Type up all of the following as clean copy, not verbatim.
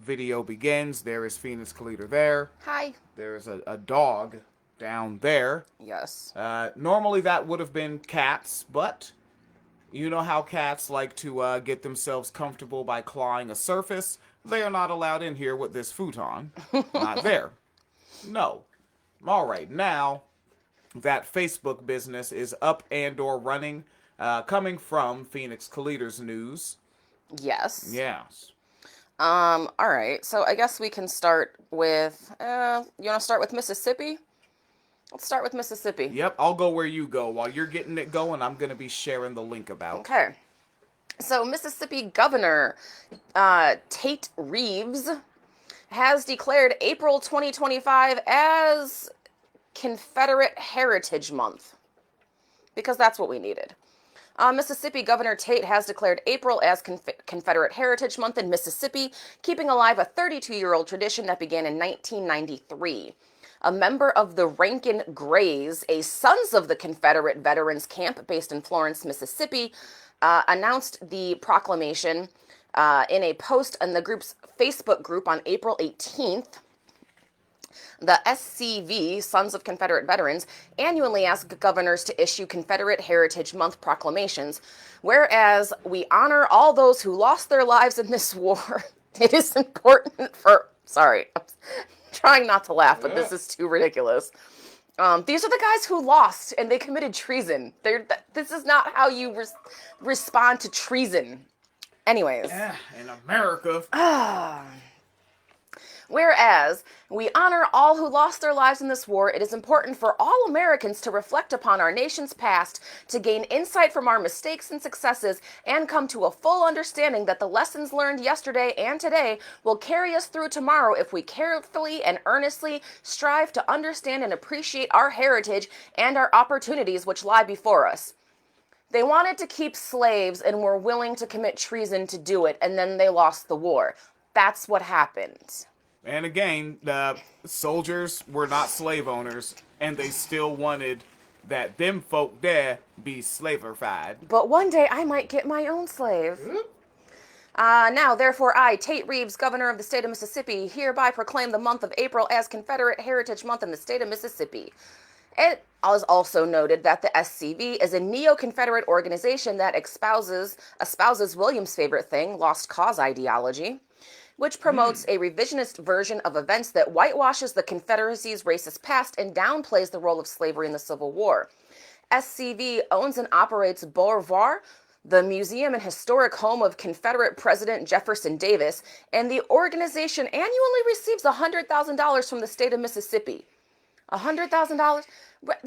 video begins, there is Phoenix Leader there. Hi. There's a dog down there. Yes. Normally that would have been cats, but you know how cats like to get themselves comfortable by clawing a surface? They are not allowed in here with this futon. Not there. No. All right, now that Facebook business is up and or running, coming from Phoenix Leader's news. Yes. Yes. All right. So I guess we can start with, you want to start with Mississippi? Let's start with Mississippi. Yep, I'll go where you go. While you're getting it going, I'm going to be sharing the link about. Okay. So Mississippi Governor Tate Reeves has declared April 2025 as Confederate Heritage Month, because that's what we needed. Mississippi Governor Tate has declared April as Confederate Heritage Month in Mississippi, keeping alive a 32-year-old tradition that began in 1993. A member of the Rankin Grays, a Sons of the Confederate Veterans camp based in Florence, Mississippi, announced the proclamation in a post in the group's Facebook group on April 18th. The SCV, Sons of Confederate Veterans, annually ask governors to issue Confederate Heritage Month proclamations. Whereas we honor all those who lost their lives in this war, it is important for... Sorry, I'm trying not to laugh, but this is too ridiculous. These are the guys who lost, and they committed treason. This is not how you respond to treason. Anyways. Yeah, in America... Whereas we honor all who lost their lives in this war, it is important for all Americans to reflect upon our nation's past, to gain insight from our mistakes and successes, and come to a full understanding that the lessons learned yesterday and today will carry us through tomorrow if we carefully and earnestly strive to understand and appreciate our heritage and our opportunities which lie before us. They wanted to keep slaves and were willing to commit treason to do it, and then they lost the war. That's what happened. And again, the soldiers were not slave owners, and they still wanted that them folk there be slaverified. But one day I might get my own slave. Now, therefore, I, Tate Reeves, Governor of the state of Mississippi, hereby proclaim the month of April as Confederate Heritage Month in the state of Mississippi. It is also noted that the SCV is a neo-Confederate organization that espouses William's favorite thing, lost cause ideology, which promotes a revisionist version of events that whitewashes the Confederacy's racist past and downplays the role of slavery in the Civil War. SCV owns and operates Beauvoir, the museum and historic home of Confederate President Jefferson Davis, and the organization annually receives $100,000 from the state of Mississippi. $100,000?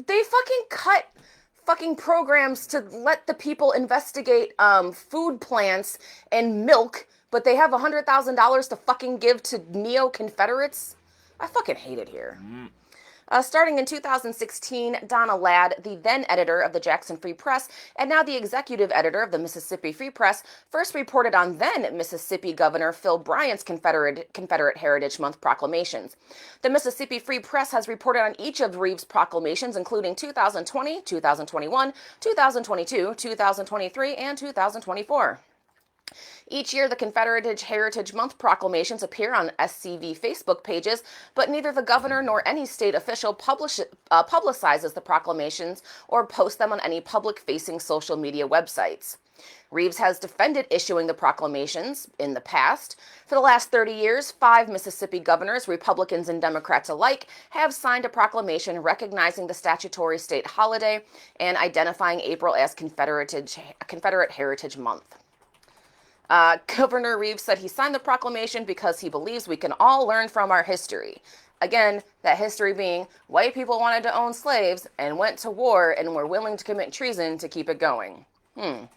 They fucking cut programs to let the people investigate food plants and milk, but they have $100,000 to fucking give to neo-Confederates? I fucking hate it here. Starting in 2016, Donna Ladd, the then editor of the Jackson Free Press and now the executive editor of the Mississippi Free Press, first reported on then Mississippi Governor Phil Bryant's Confederate Heritage Month proclamations. The Mississippi Free Press has reported on each of Reeves' proclamations, including 2020, 2021, 2022, 2023, and 2024. Each year, the Confederate Heritage Month proclamations appear on SCV Facebook pages, but neither the governor nor any state official publicizes the proclamations or posts them on any public-facing social media websites. Reeves has defended issuing the proclamations in the past. For the last 30 years, 5 Mississippi governors, Republicans and Democrats alike, have signed a proclamation recognizing the statutory state holiday and identifying April as Confederate Heritage Month. Governor Reeves said he signed the proclamation because he believes we can all learn from our history. Again, that history being white people wanted to own slaves and went to war and were willing to commit treason to keep it going. The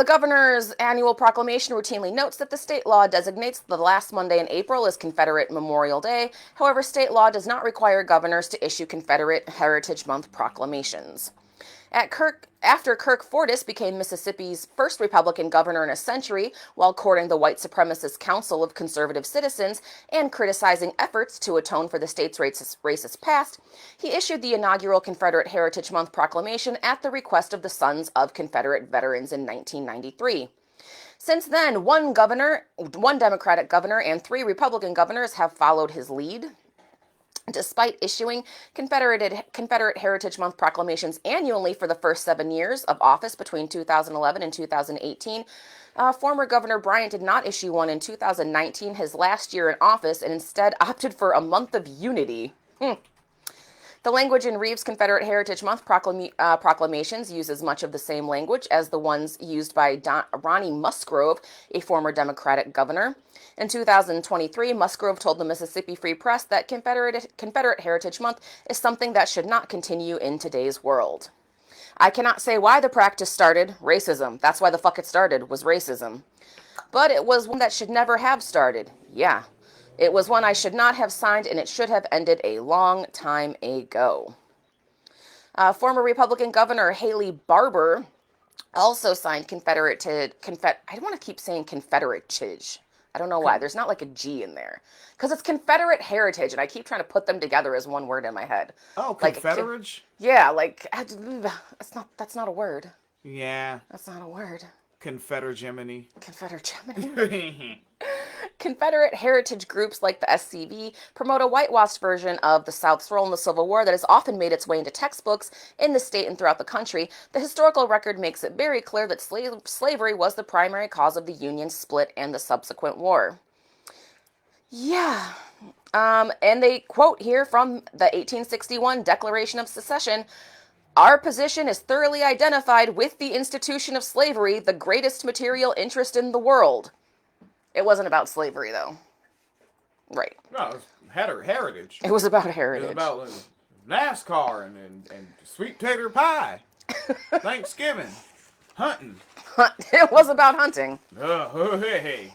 governor's annual proclamation routinely notes that the state law designates the last Monday in April as Confederate Memorial Day. However, state law does not require governors to issue Confederate Heritage Month proclamations. After Kirk Fordice became Mississippi's first Republican governor in a century, while courting the white supremacist Council of Conservative Citizens and criticizing efforts to atone for the state's racist past, he issued the inaugural Confederate Heritage Month proclamation at the request of the Sons of Confederate Veterans in 1993. Since then, one Democratic governor, and 3 Republican governors have followed his lead. Despite issuing Confederate Heritage Month proclamations annually for the first 7 years of office between 2011 and 2018, former Governor Bryant did not issue one in 2019, his last year in office, and instead opted for a month of unity. The language in Reeves' Confederate Heritage Month proclamations uses much of the same language as the ones used by Ronnie Musgrove, a former Democratic governor. In 2023, Musgrove told the Mississippi Free Press that Confederate Heritage Month is something that should not continue in today's world. I cannot say why the practice started. Racism. That's why the fuck it started, was racism. But it was one that should never have started. Yeah. It was one I should not have signed, and it should have ended a long time ago. Former Republican Governor Haley Barbour also signed I don't want to keep saying Confederate-tige. I don't know why. There's not like a G in there. Because it's Confederate Heritage, and I keep trying to put them together as one word in my head. Oh, Confederate? Yeah, like, that's not a word. Yeah. That's not a word. Confedergemini. Confedergemini. Confederate heritage groups like the SCV promote a whitewashed version of the South's role in the Civil War that has often made its way into textbooks in the state and throughout the country. The historical record makes it very clear that slavery was the primary cause of the Union split and the subsequent war. Yeah. And they quote here from the 1861 Declaration of Secession, "Our position is thoroughly identified with the institution of slavery, the greatest material interest in the world." It wasn't about slavery, though. Right. No, it was heritage. It was about heritage. It was about NASCAR and sweet tater pie. Thanksgiving. Hunting. It was about hunting. Hey.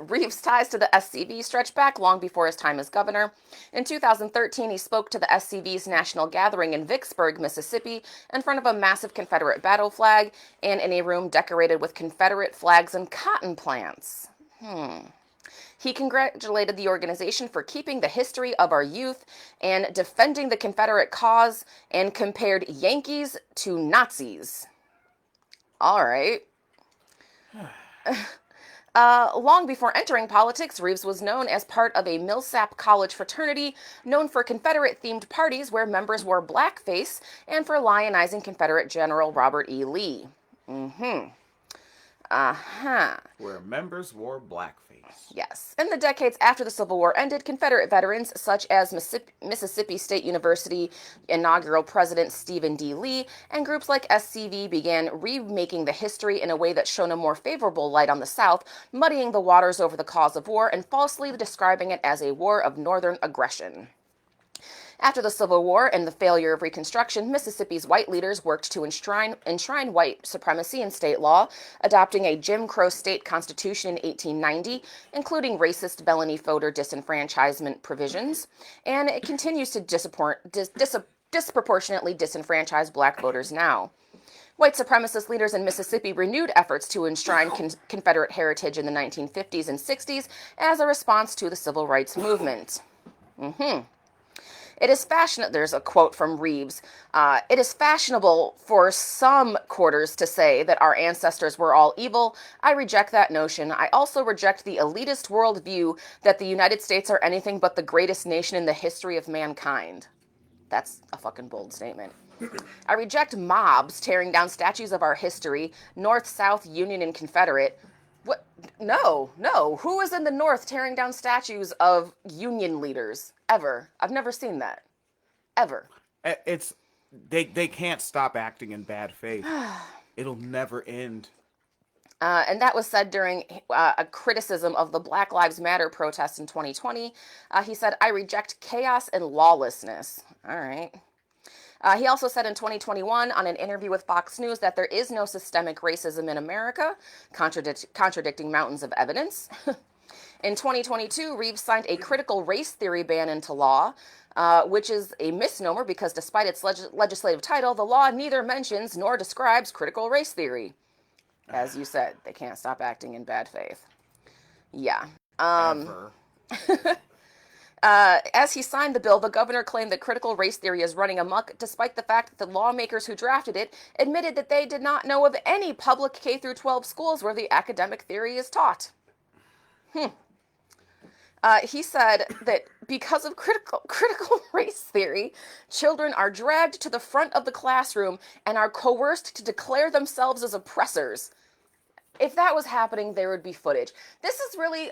Reeves' ties to the SCV stretch back long before his time as governor. In 2013, he spoke to the SCV's national gathering in Vicksburg, Mississippi, in front of a massive Confederate battle flag and in a room decorated with Confederate flags and cotton plants. He congratulated the organization for keeping the history of our youth and defending the Confederate cause and compared Yankees to Nazis. All right. Long before entering politics, Reeves was known as part of a Millsap College fraternity known for Confederate-themed parties where members wore blackface and for lionizing Confederate General Robert E. Lee. Where members wore blackface. Yes. In the decades after the Civil War ended, Confederate veterans such as Mississippi State University inaugural President Stephen D. Lee and groups like SCV began remaking the history in a way that shone a more favorable light on the South, muddying the waters over the cause of war and falsely describing it as a war of northern aggression. After the Civil War and the failure of Reconstruction, Mississippi's white leaders worked to enshrine white supremacy in state law, adopting a Jim Crow state constitution in 1890, including racist felony voter disenfranchisement provisions, and it continues to disproportionately disenfranchise black voters now. White supremacist leaders in Mississippi renewed efforts to enshrine Confederate heritage in the 1950s and 60s as a response to the civil rights movement. It is fashionable, there's a quote from Reeves, it is fashionable for some quarters to say that our ancestors were all evil. I reject that notion. I also reject the elitist worldview that the United States are anything but the greatest nation in the history of mankind. That's a fucking bold statement. I reject mobs tearing down statues of our history, North, South, Union, and Confederate. What? No. Who is in the North tearing down statues of Union leaders? Ever. I've never seen that. Ever. They can't stop acting in bad faith. It'll never end. And that was said during a criticism of the Black Lives Matter protests in 2020. He said, "I reject chaos and lawlessness." All right. He also said in 2021 on an interview with Fox News that there is no systemic racism in America, contradicting mountains of evidence. In 2022, Reeves signed a critical race theory ban into law, which is a misnomer because despite its legislative title, the law neither mentions nor describes critical race theory. As you said, they can't stop acting in bad faith. Yeah. Ever. As he signed the bill, the governor claimed that critical race theory is running amok, despite the fact that the lawmakers who drafted it admitted that they did not know of any public K through 12 schools where the academic theory is taught. He said that because of critical race theory, children are dragged to the front of the classroom and are coerced to declare themselves as oppressors. If that was happening, there would be footage. This is really,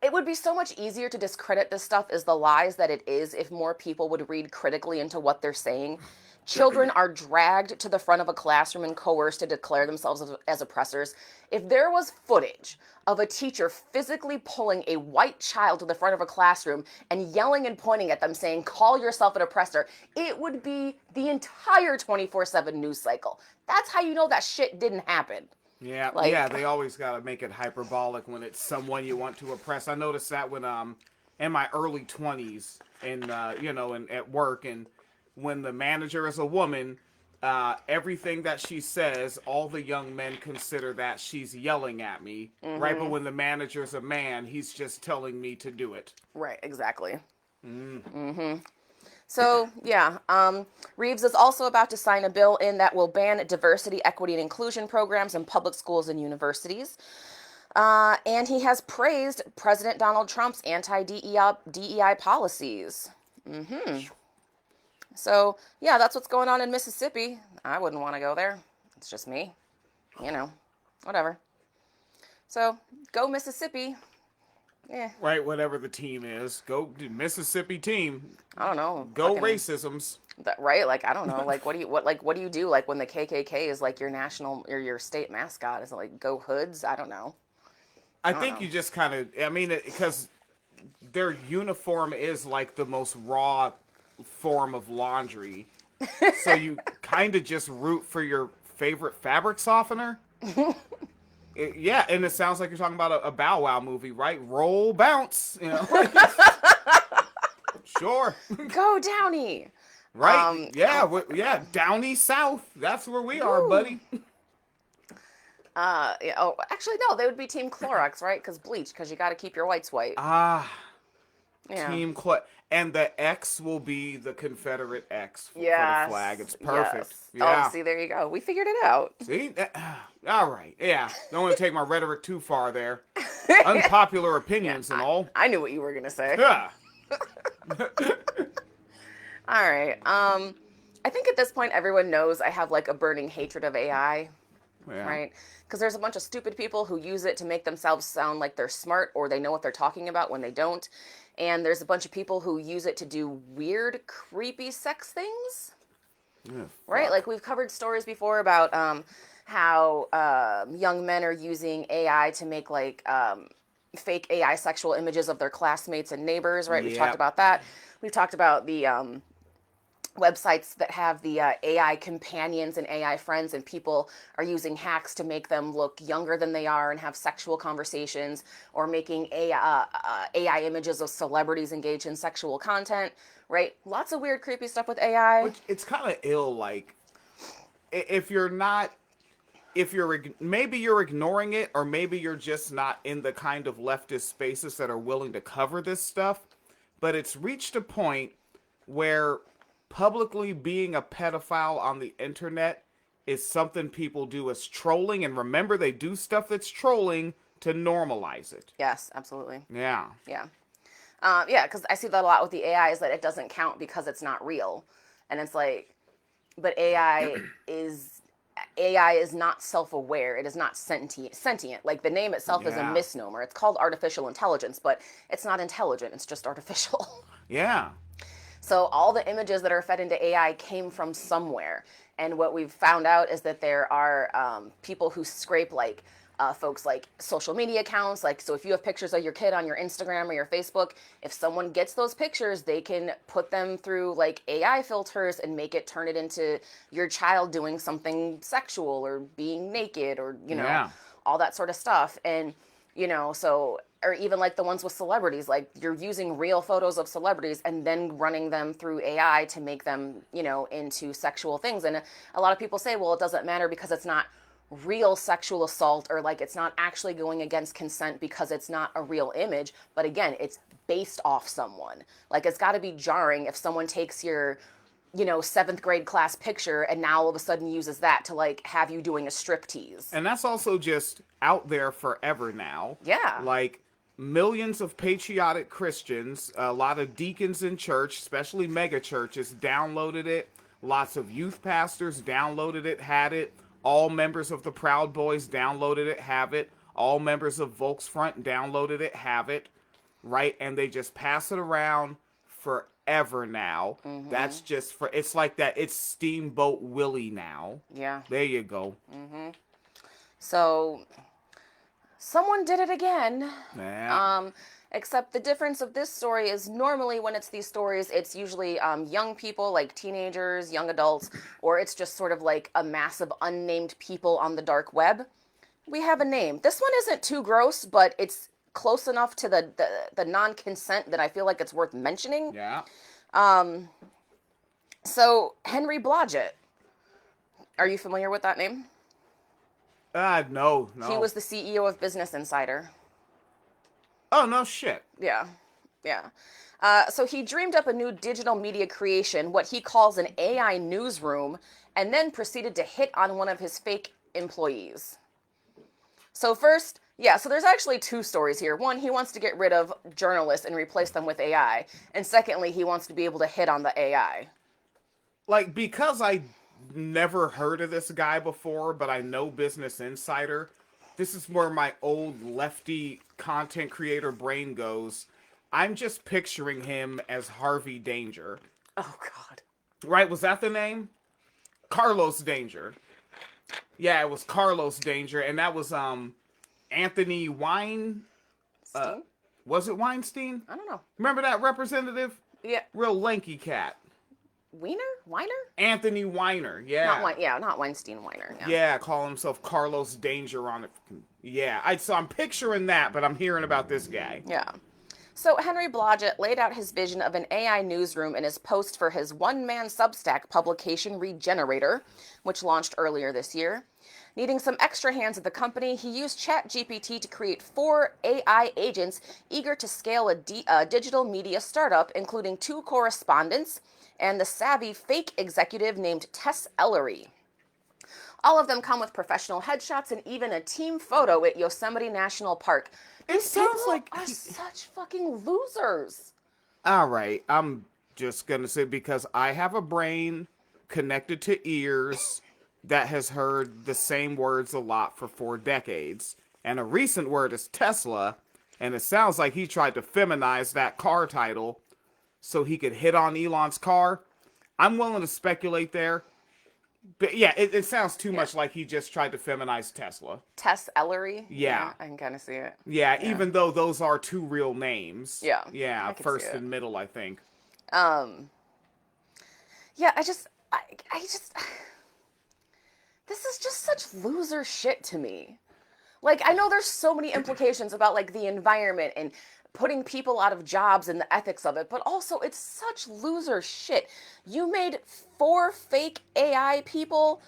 it would be so much easier to discredit this stuff as the lies that it is if more people would read critically into what they're saying. Children are dragged to the front of a classroom and coerced to declare themselves as oppressors. If there was footage of a teacher physically pulling a white child to the front of a classroom and yelling and pointing at them saying, call yourself an oppressor, it would be the entire 24/7 news cycle. That's how you know that shit didn't happen. Yeah, they always got to make it hyperbolic when it's someone you want to oppress. I noticed that when in my early 20s and and at work, and when the manager is a woman, everything that she says, all the young men consider that she's yelling at me, right? But when the manager's a man, he's just telling me to do it. Right, exactly. So, yeah, Reeves is also about to sign a bill in that will ban diversity, equity, and inclusion programs in public schools and universities. And he has praised President Donald Trump's anti-DEI policies. So, yeah, that's what's going on in Mississippi. I wouldn't want to go there. It's just me. Whatever. So, go Mississippi. Yeah. Right, whatever the team is. Go Mississippi team. I don't know. Go racisms. Right? Like, I don't know. Like, what do you do? Like, when the KKK is like your national or your state mascot, is it like go Hoods? I don't know. I think you just kind of, because their uniform is like the most raw form of laundry. So you kind of just root for your favorite fabric softener. Yeah, and it sounds like you're talking about a Bow Wow movie, right? Roll, bounce, Sure. Go Downey. Right? Yeah, Downey South. That's where we are, buddy. Yeah, oh, actually, no, they would be Team Clorox, right? Because bleach, because you got to keep your whites white. Yeah. Team Clorox. And the X will be the Confederate X for the flag. It's perfect. Yes. Yeah. Oh, see, there you go. We figured it out. See? All right. Yeah. Don't want to take my rhetoric too far there. Unpopular opinions and all. I knew what you were going to say. Yeah. All right. I think at this point, everyone knows I have like a burning hatred of AI. Yeah. Right? Because there's a bunch of stupid people who use it to make themselves sound like they're smart or they know what they're talking about when they don't. And there's a bunch of people who use it to do weird, creepy sex things. Yeah, right? Like we've covered stories before about how young men are using AI to make like fake AI sexual images of their classmates and neighbors, right? We've talked about that. We've talked about the websites that have the AI companions and AI friends, and people are using hacks to make them look younger than they are and have sexual conversations, or making AI images of celebrities engaged in sexual content, right? Lots of weird, creepy stuff with AI. Which, it's kind of ill, like, maybe you're ignoring it, or maybe you're just not in the kind of leftist spaces that are willing to cover this stuff, but it's reached a point where publicly being a pedophile on the internet is something people do as trolling, and remember, they do stuff that's trolling to normalize it. Yes, absolutely. Yeah. Yeah. Yeah, because I see that a lot with the AI, is that it doesn't count because it's not real. And it's like, but AI is not self-aware. It is not sentient. Like the name itself is a misnomer. It's called artificial intelligence, but it's not intelligent. It's just artificial. Yeah. So all the images that are fed into AI came from somewhere. And what we've found out is that there are people who scrape like folks like social media accounts. Like, so if you have pictures of your kid on your Instagram or your Facebook, if someone gets those pictures, they can put them through like AI filters and turn it into your child doing something sexual or being naked or, all that sort of stuff. And, or even like the ones with celebrities, like you're using real photos of celebrities and then running them through AI to make them, into sexual things. And a lot of people say, well, it doesn't matter because it's not real sexual assault, or like it's not actually going against consent because it's not a real image, but again, it's based off someone. Like it's got to be jarring if someone takes your, you know, 7th grade class picture and now all of a sudden uses that to like have you doing a striptease. And that's also just out there forever now. Yeah. Like millions of patriotic Christians, a lot of deacons in church, especially mega churches, downloaded it. Lots of youth pastors downloaded it, had it. All members of the Proud Boys downloaded it, have it. All members of Volksfront downloaded it, have it. Right? And they just pass it around forever now. That's just for, it's like that, it's Steamboat Willie now. Yeah. There you go. So someone did it again. Yeah. Except the difference of this story is normally when it's these stories, it's usually young people, like teenagers, young adults, or it's just sort of like a mass of unnamed people on the dark web. We have a name. This one isn't too gross, but it's close enough to the non-consent that I feel like it's worth mentioning. Yeah. So, Henry Blodgett. Are you familiar with that name? No. He was the CEO of Business Insider. Oh, no shit. Yeah. So he dreamed up a new digital media creation, what he calls an AI newsroom, and then proceeded to hit on one of his fake employees. So first, so there's actually 2 stories here. One, he wants to get rid of journalists and replace them with AI. And secondly, he wants to be able to hit on the AI. Like, because I never heard of this guy before, but I know Business Insider, this is where my old lefty content creator brain goes. I'm just picturing him as Harvey Danger. Oh, God. Right? Was that the name? Carlos Danger. Yeah, it was Carlos Danger, and that was Anthony Steen? Was it Weinstein? I don't know. Remember that representative? Yeah. Real lanky cat. Weiner? Anthony Weiner, yeah. Not Weinstein, Weiner. Yeah, call himself Carlos Danger on it. Yeah, so I'm picturing that, but I'm hearing about this guy. Yeah. So Henry Blodgett laid out his vision of an AI newsroom in his post for his one-man Substack publication Regenerator, which launched earlier this year. Needing some extra hands at the company, he used ChatGPT to create 4 AI agents eager to scale a digital media startup, including 2 correspondents and the savvy fake executive named Tess Ellery. All of them come with professional headshots and even a team photo at Yosemite National Park. It sounds like are such fucking losers. All right, I'm just gonna say, because I have a brain connected to ears that has heard the same words a lot for 4 decades, and a recent word is Tesla, and it sounds like he tried to feminize that car title so he could hit on Elon's car. I'm willing to speculate there. But yeah, it sounds too much like he just tried to feminize Tesla. Tess Ellery? Yeah. I can kind of see it. Yeah, even though those are 2 real names. Yeah. Yeah, first and middle, I think. Yeah, I just this is just such loser shit to me. Like, I know there's so many implications about like the environment and putting people out of jobs and the ethics of it, but also it's such loser shit. You made 4 fake AI people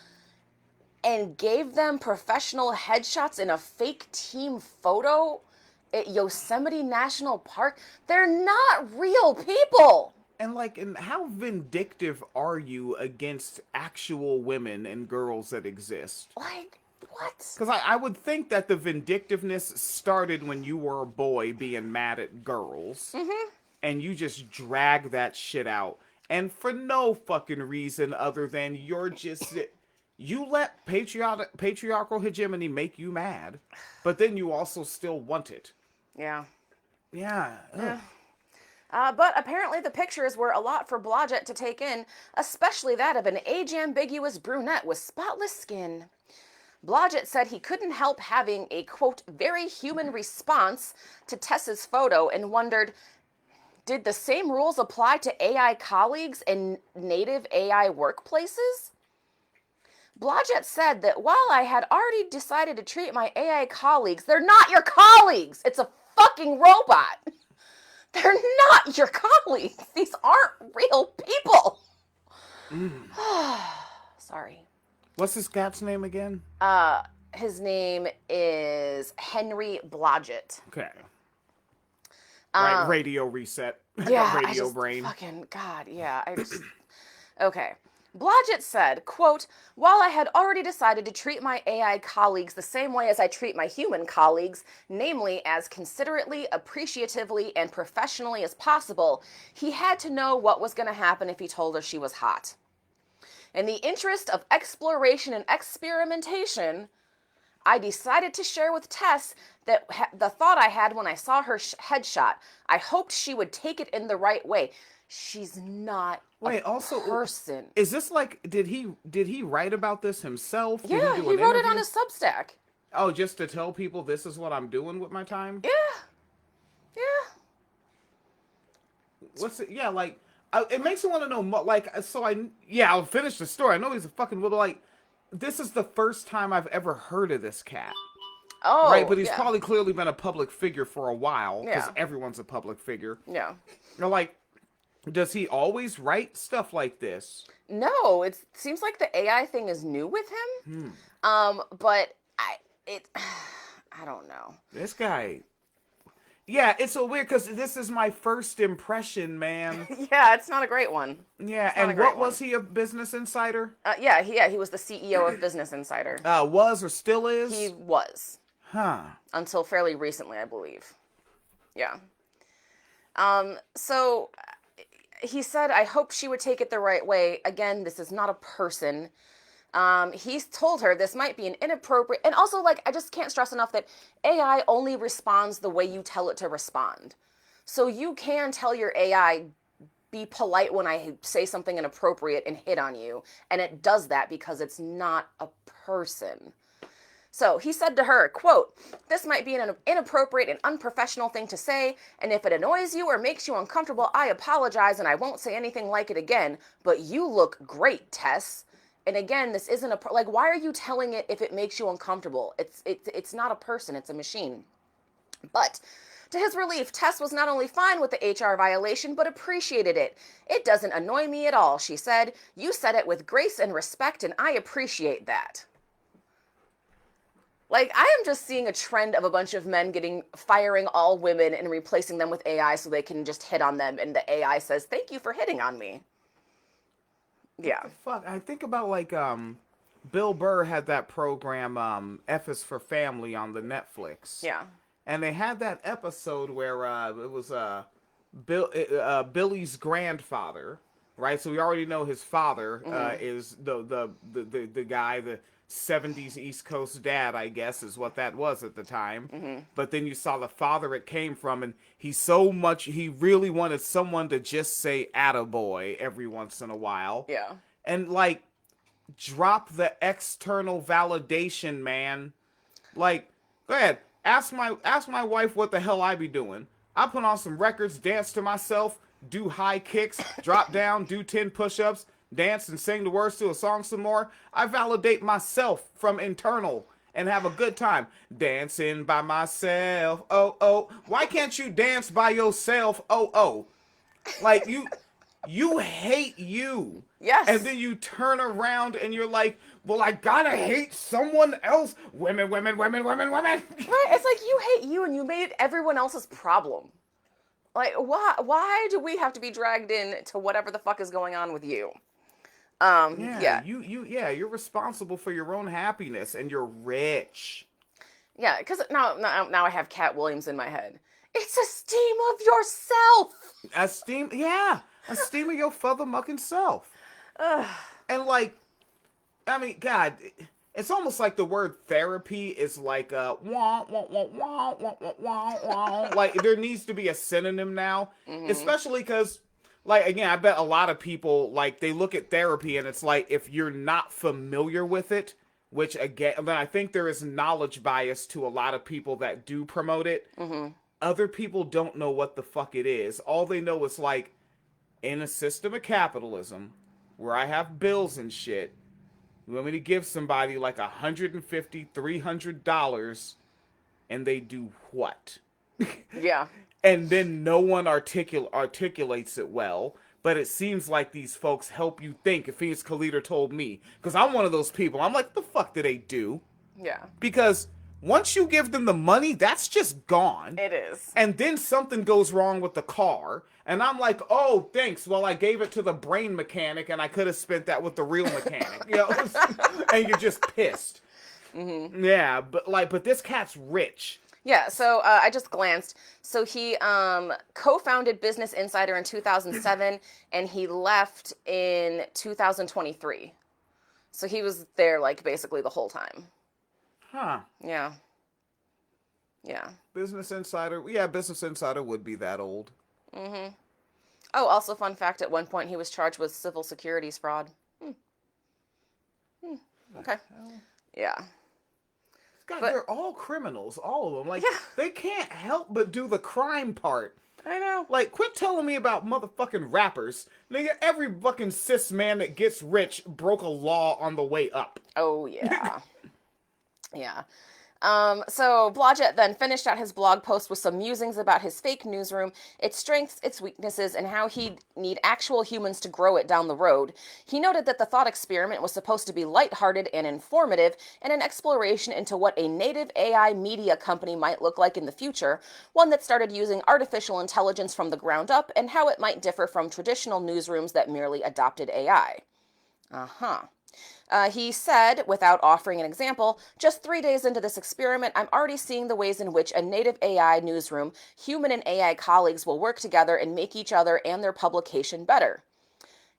and gave them professional headshots in a fake team photo at Yosemite National Park. They're not real people. And how vindictive are you against actual women and girls that exist? Like, what? Because I would think that the vindictiveness started when you were a boy being mad at girls. Mm-hmm. And you just drag that shit out. And for no fucking reason other than you're just... You let patriarchal hegemony make you mad. But then you also still want it. Yeah. Yeah. But apparently the pictures were a lot for Blodgett to take in, especially that of an age-ambiguous brunette with spotless skin. Blodgett said he couldn't help having a, quote, very human response to Tess's photo and wondered, did the same rules apply to AI colleagues in native AI workplaces? Blodgett said that while I had already decided to treat my AI colleagues, they're not your colleagues! It's a fucking robot! They're not your colleagues! These aren't real people! Sorry. What's this cat's name again? His name is Henry Blodgett. Okay. Right, Um, radio reset. I got yeah, radio brain. fucking, God, yeah, I just, okay. Blodgett said, quote, while I had already decided to treat my AI colleagues the same way as I treat my human colleagues, namely as considerately, appreciatively, and professionally as possible, he had to know what was going to happen if he told her she was hot. In the interest of exploration and experimentation, I decided to share with Tess that the thought I had when I saw her headshot. I hoped she would take it in the right way. She's not Wait, a also, person. is this like, did he write about this himself? Did Yeah, he do he an wrote it interview? on his Substack. Oh, just to tell people this is what I'm doing with my time? Yeah, yeah. What's it? Yeah, like, it makes me want to know more. Like, so I'll finish the story. I know he's a fucking little, like, this is the first time I've ever heard of this cat. Right, Oh, but he's yeah. probably clearly been a public figure for a while, because Yeah. everyone's a public figure. Yeah. Like, does he always write stuff like this? No, it seems like the AI thing is new with him. But I don't know. This guy. Yeah, it's so weird because this is my first impression, man. Yeah, it's not a great one. Yeah, not a and great what one. was he, a Business Insider? He was the CEO of Business Insider. Was or still is? He was Huh. until fairly recently, I believe. Yeah. So he said, I hope she would take it the right way. Again, this is not a person. He's told her this might be an inappropriate, and also, like, I just can't stress enough that AI only responds the way you tell it to respond. So you can tell your AI, be polite when I say something inappropriate and hit on you, and it does that because it's not a person. So he said to her, quote, this might be an inappropriate and unprofessional thing to say, and if it annoys you or makes you uncomfortable, I apologize and I won't say anything like it again, but you look great, Tess. And again, this isn't like, why are you telling it if it makes you uncomfortable? It's not a person, it's a machine. But to his relief, Tess was not only fine with the HR violation, but appreciated it. It doesn't annoy me at all, she said. You said it with grace and respect, and I appreciate that. Like, I am just seeing a trend of a bunch of men firing all women and replacing them with AI so they can just hit on them, and the AI says, thank you for hitting on me. Yeah. Fuck, I think about, like, Bill Burr had that program, F is for Family on the Netflix. Yeah. And they had that episode where it was Billy's grandfather, right? So we already know his father is the guy, the 70s East Coast dad, I guess, is what that was at the time. But then you saw the father it came from, and he really wanted someone to just say attaboy every once in a while. Yeah. And, like, drop the external validation, man. Like, go ahead. Ask my wife what the hell I be doing. I put on some records, dance to myself, do high kicks, drop down, do 10 push-ups, dance and sing the words to a song some more. I validate myself from internal and have a good time. Dancing by myself, oh, oh. Why can't you dance by yourself, oh, oh? Like, you hate you. Yes. And then you turn around and you're like, well, I gotta hate someone else. Women, women, women, women, women. Right? It's like you hate you and you made it everyone else's problem. Like, why do we have to be dragged in to whatever the fuck is going on with you? Yeah. You're responsible for your own happiness, and you're rich. Yeah, because now I have Cat Williams in my head. It's esteem of yourself. Esteem of your motherfucking self. And, like, I mean, God, it's almost like the word therapy is like wah, wah, wah, wah, wah, wah, wah, wah. Like, there needs to be a synonym now, especially because, like, again, I bet a lot of people, like, they look at therapy and it's like, if you're not familiar with it, which, again, then I think there is knowledge bias to a lot of people that do promote it. Other people don't know what the fuck it is. All they know is, like, in a system of capitalism where I have bills and shit, you want me to give somebody like $150, $300, and they do what? Yeah. And then no one articulates it well, but it seems like these folks help you think. Phoenix Calida told me, because I'm one of those people. I'm like, what the fuck do they do? Yeah. Because once you give them the money, that's just gone. It is. And then something goes wrong with the car. And I'm like, oh, thanks. Well, I gave it to the brain mechanic and I could have spent that with the real mechanic. And you're just pissed. Mm-hmm. Yeah, but this cat's rich. Yeah, so I just glanced. So he co-founded Business Insider in 2007, and he left in 2023. So he was there, like, basically the whole time. Huh. Yeah. Yeah. Business Insider. Yeah, Business Insider would be that old. Mm-hmm. Oh, also fun fact, at one point he was charged with civil securities fraud. Okay. Yeah. God, they're all criminals, all of them. Like, Yeah. they can't help but do the crime part. I know. Like, quit telling me about motherfucking rappers. Nigga, every fucking cis man that gets rich broke a law on the way up. Oh, yeah. Yeah. So Blodgett then finished out his blog post with some musings about his fake newsroom, its strengths, its weaknesses, and how he'd need actual humans to grow it down the road. He noted that the thought experiment was supposed to be lighthearted and informative, and an exploration into what a native AI media company might look like in the future, one that started using artificial intelligence from the ground up, and how it might differ from traditional newsrooms that merely adopted AI. Uh-huh. He said, without offering an example, just 3 days into this experiment, I'm already seeing the ways in which a native AI newsroom, human and AI colleagues will work together and make each other and their publication better.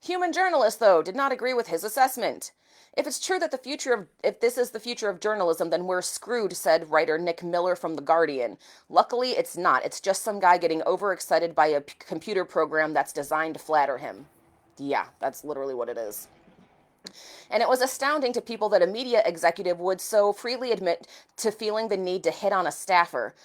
Human journalists, though, did not agree with his assessment. If it's true that if this is the future of journalism, then we're screwed, said writer Nick Miller from The Guardian. Luckily, it's not. It's just some guy getting overexcited by a computer program that's designed to flatter him. Yeah, that's literally what it is. And it was astounding to people that a media executive would so freely admit to feeling the need to hit on a staffer.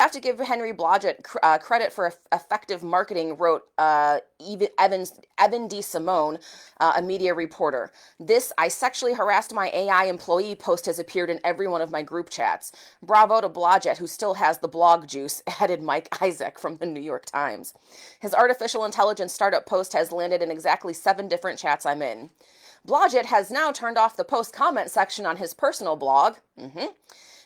You have to give Henry Blodgett credit for effective marketing, wrote Evan D. Simone, a media reporter. This I sexually harassed my AI employee post has appeared in every one of my group chats. Bravo to Blodgett, who still has the blog juice, added Mike Isaac from the New York Times. His artificial intelligence startup post has landed in exactly 7 different chats I'm in. Blodgett has now turned off the post comment section on his personal blog.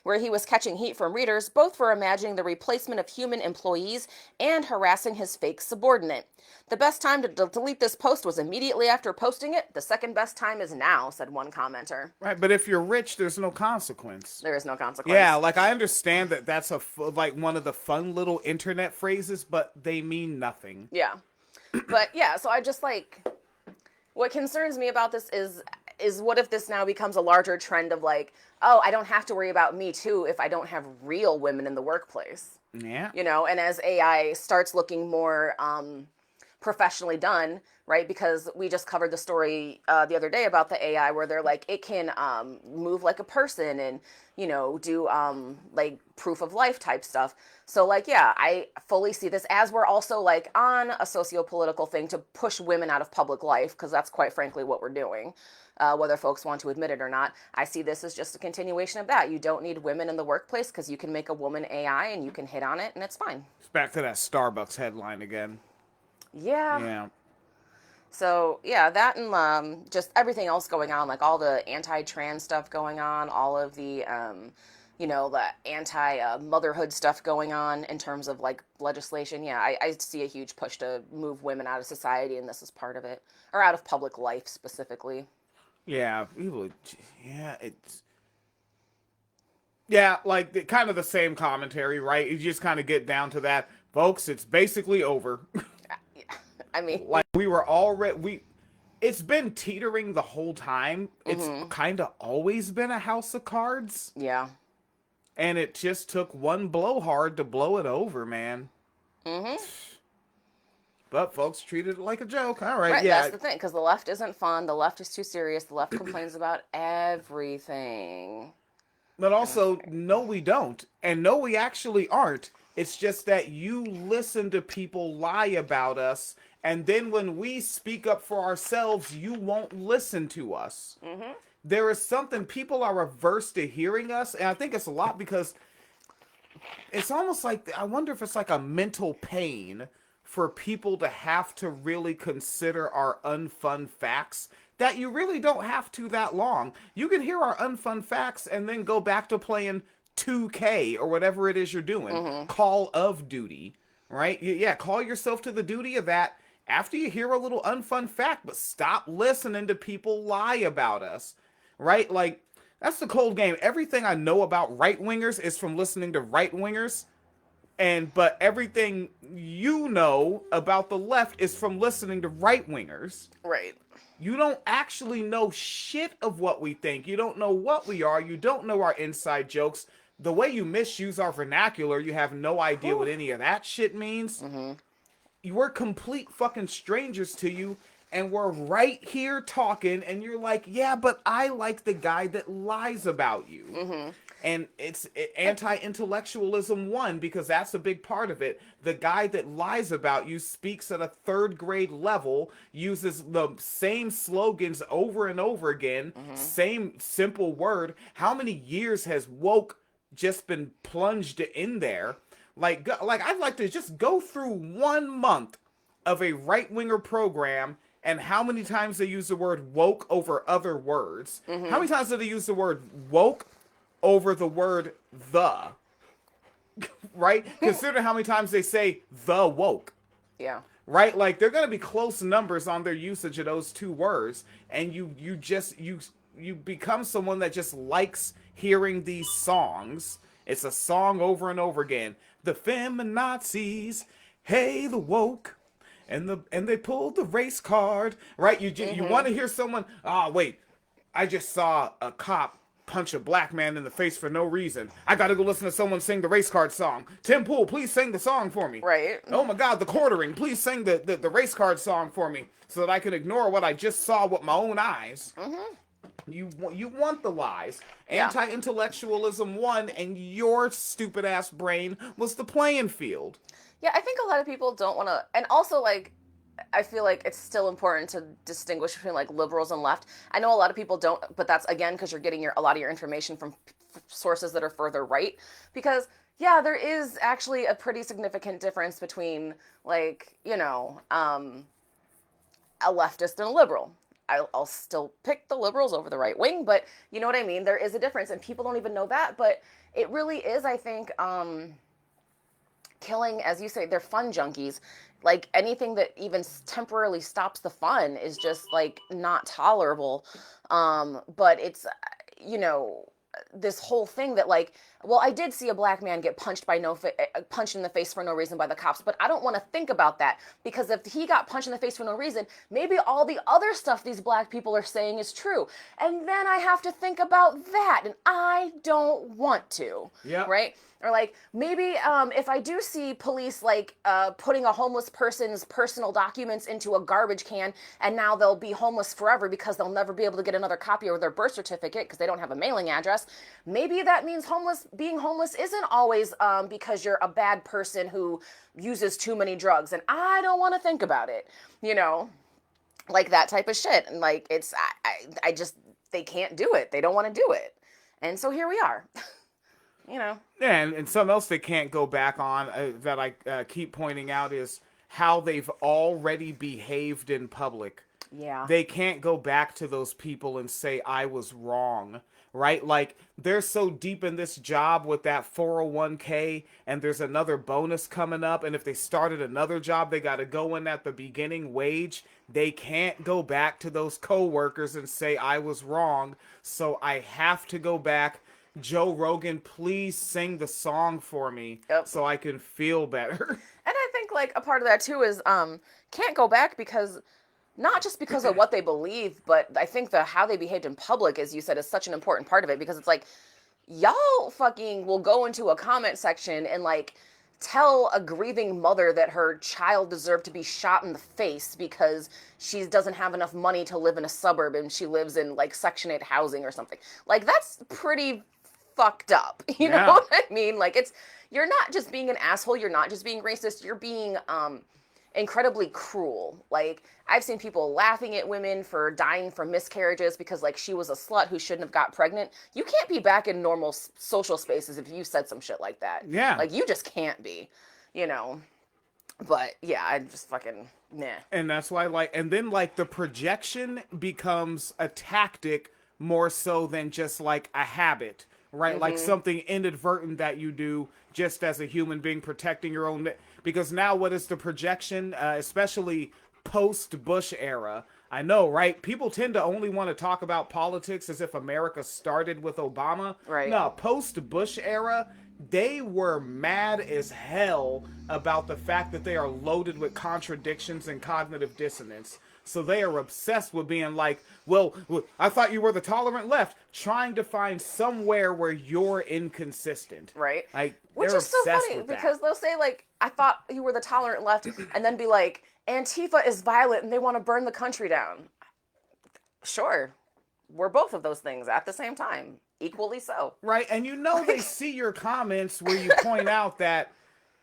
Where he was catching heat from readers, both for imagining the replacement of human employees and harassing his fake subordinate. The best time to delete this post was immediately after posting it. The second best time is now, said one commenter. Right, but if you're rich, there's no consequence. There is no consequence. Yeah, like I understand that that's like one of the fun little internet phrases, but they mean nothing. Yeah. But yeah, so I just like, what concerns me about this is what if this now becomes a larger trend of like, oh, I don't have to worry about Me Too if I don't have real women in the workplace. Yeah. You know, and as AI starts looking more professionally done, right? Because we just covered the story the other day about the AI where they're like, it can move like a person and, you know, do like proof of life type stuff. So like, yeah, I fully see this as we're also like on a socio-political thing to push women out of public life, because that's quite frankly what we're doing. Whether folks want to admit it or not, I see this as just a continuation of that. You don't need women in the workplace because you can make a woman AI and you can hit on it and it's fine. It's back to that Starbucks headline again. Yeah. Yeah. So, yeah, that and just everything else going on, like all the anti-trans stuff going on, all of the, you know, the anti-motherhood stuff going on in terms of, like, legislation. Yeah, I see a huge push to move women out of society, and this is part of it. Or out of public life, specifically. Yeah, it's... Yeah, like, kind of the same commentary, right? You just kind of get down to that. Folks, it's basically over. I mean, like we were already it's been teetering the whole time. It's kind of always been a house of cards. Yeah. And it just took one blowhard to blow it over, man. But folks treated it like a joke. All right, yeah. That's the thing, because the left isn't fun. The left is too serious. The left complains about everything. But also, no, we don't. And no, we actually aren't. It's just that you listen to people lie about us, and then when we speak up for ourselves, you won't listen to us. There is something, people are averse to hearing us, and I think it's a lot because it's almost like, I wonder if it's like a mental pain for people to have to really consider our unfun facts that you really don't have to that long. You can hear our unfun facts and then go back to playing 2K or whatever it is you're doing. Call of Duty, right? Yeah, call yourself to the duty of that after you hear a little unfun fact, but stop listening to people lie about us, right? Like, that's the cold game. Everything I know about right wingers is from listening to right wingers, but everything you know about the left is from listening to right wingers. Right. You don't actually know shit of what we think. You don't know what we are. You don't know our inside jokes. The way you misuse our vernacular, you have no idea what any of that shit means. We're complete fucking strangers to you, and we're right here talking, and you're like, yeah, but I like the guy that lies about you. And it's anti-intellectualism one, because that's a big part of it. The guy that lies about you speaks at a third grade level, uses the same slogans over and over again, same simple word. How many years has woke just been plunged in there? Like I'd like to just go through 1 month of a right-winger program and how many times they use the word woke over other words. How many times do they use the word woke over the word the? Right? Consider how many times they say the woke. Yeah. Right? Like, they're going to be close numbers on their usage of those two words, and you become someone that just likes hearing these songs. It's a song over and over again. The feminazis, hey, the woke, and they pulled the race card, right? You want to hear someone, wait, I just saw a cop punch a black man in the face for no reason. I gotta go listen to someone sing the race card song. Tim Pool, please sing the song for me. Right. Oh my God, the quartering, please sing the race card song for me so that I can ignore what I just saw with my own eyes. You want the lies. Yeah. Anti-intellectualism won, and your stupid ass brain was the playing field. Yeah, I think a lot of people don't want to, and also, like, I feel like it's still important to distinguish between, like, liberals and left. I know a lot of people don't, but that's, again, because you're getting a lot of your information from sources that are further right. Because, yeah, there is actually a pretty significant difference between, like, you know, a leftist and a liberal. I'll still pick the liberals over the right wing, but you know what I mean? There is a difference, and people don't even know that, but it really is, I think, killing, as you say, they're fun junkies. Like, anything that even temporarily stops the fun is just, like, not tolerable. But it's, you know, this whole thing that, like, well, I did see a black man get punched punched in the face for no reason by the cops, but I don't want to think about that, because if he got punched in the face for no reason, maybe all the other stuff these black people are saying is true, and then I have to think about that, and I don't want to. Yeah. Right? Or, like, maybe if I do see police, like, putting a homeless person's personal documents into a garbage can, and now they'll be homeless forever because they'll never be able to get another copy of their birth certificate because they don't have a mailing address, maybe that means being homeless isn't always because you're a bad person who uses too many drugs, and I don't want to think about it, you know, like that type of shit. And, like, it's, I just, they can't do it. They don't want to do it. And so here we are. You know. Yeah, and something else they can't go back on that I keep pointing out is how they've already behaved in public. Yeah. They can't go back to those people and say, I was wrong, right? Like, they're so deep in this job with that 401k, and there's another bonus coming up, and if they started another job, they got to go in at the beginning wage. They can't go back to those coworkers and say, I was wrong, so I have to go back. Joe Rogan, please sing the song for me so I can feel better. And I think, like, a part of that too is can't go back because not just because of what they believe, but I think how they behaved in public, as you said, is such an important part of it, because it's like, y'all fucking will go into a comment section and, like, tell a grieving mother that her child deserved to be shot in the face because she doesn't have enough money to live in a suburb and she lives in, like, Section 8 housing or something. Like, that's pretty fucked up. You know what I mean? Like, you're not just being an asshole, you're not just being racist, you're being incredibly cruel. Like, I've seen people laughing at women for dying from miscarriages because, like, she was a slut who shouldn't have got pregnant. You can't be back in normal social spaces if you said some shit like that. Yeah. Like, you just can't be, you know. But yeah, I just fucking nah. And that's why, like, and then, like, the projection becomes a tactic more so than just, like, a habit, right? Like, something inadvertent that you do just as a human being protecting your own. Because now, what is the projection, especially post Bush era? I know, right? People tend to only want to talk about politics as if America started with Obama. Right. No, post Bush era, they were mad as hell about the fact that they are loaded with contradictions and cognitive dissonance. So they are obsessed with being like, well, I thought you were the tolerant left, trying to find somewhere where you're inconsistent. Right. Like, Which they're is so obsessed funny with that. because they'll say like, I thought you were the tolerant left, and then be like, Antifa is violent and they want to burn the country down. Sure. We're both of those things at the same time. Equally so. Right, and you know they see your comments where you point out that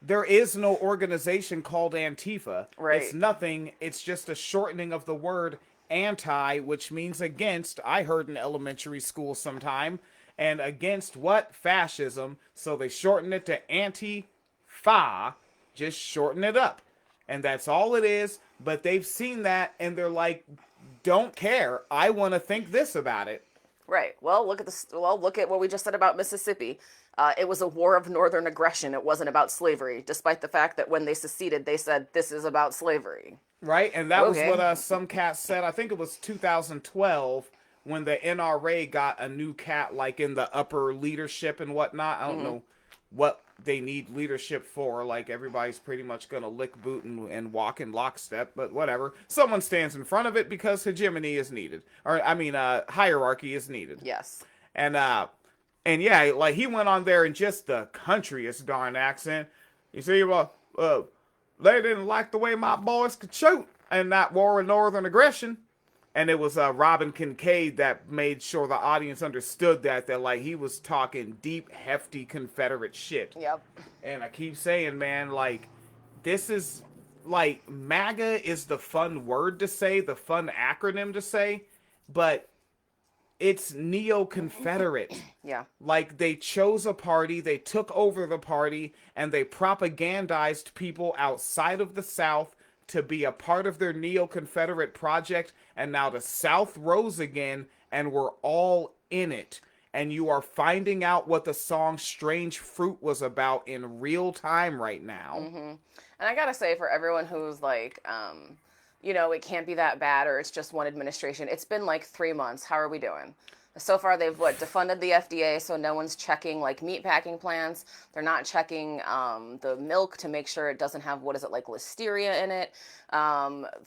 there is no organization called Antifa. Right. It's nothing. It's just a shortening of the word anti, which means against. I heard in elementary school sometime. And against what? Fascism. So they shorten it to anti-fa. Just shorten it up. And that's all it is. But they've seen that and they're like, don't care. I want to think this about it. Right. Well, look at this. Well, look at what we just said about Mississippi. It was a war of northern aggression. It wasn't about slavery, despite the fact that when they seceded, they said this is about slavery. Right, and that Okay. was what some cats said. I think it was 2012 when the NRA got a new cat, like in the upper leadership and whatnot. I don't know what they need leadership for. Like, everybody's pretty much gonna lick boot and walk in lockstep, but whatever. Someone stands in front of it because hegemony is needed, or I mean, hierarchy is needed. Yes. And yeah, like he went on there in just the countryest darn accent. You see, they didn't like the way my boys could shoot in that war of northern aggression. And it was Robin Kincaid that made sure the audience understood that like he was talking deep, hefty Confederate shit. Yep. And I keep saying, man, like, this is, like, MAGA is the fun word to say, the fun acronym to say, but it's neo-Confederate. Yeah. Like, they chose a party, they took over the party, and they propagandized people outside of the South to be a part of their neo-Confederate project, and now the South rose again, and we're all in it. And you are finding out what the song Strange Fruit was about in real time right now. And I gotta say, for everyone who's like, you know, it can't be that bad, or it's just one administration, it's been like 3 months. How are we doing? So far, they've defunded the FDA, so no one's checking like meatpacking plants. They're not checking the milk to make sure it doesn't have, what is it, like listeria in it.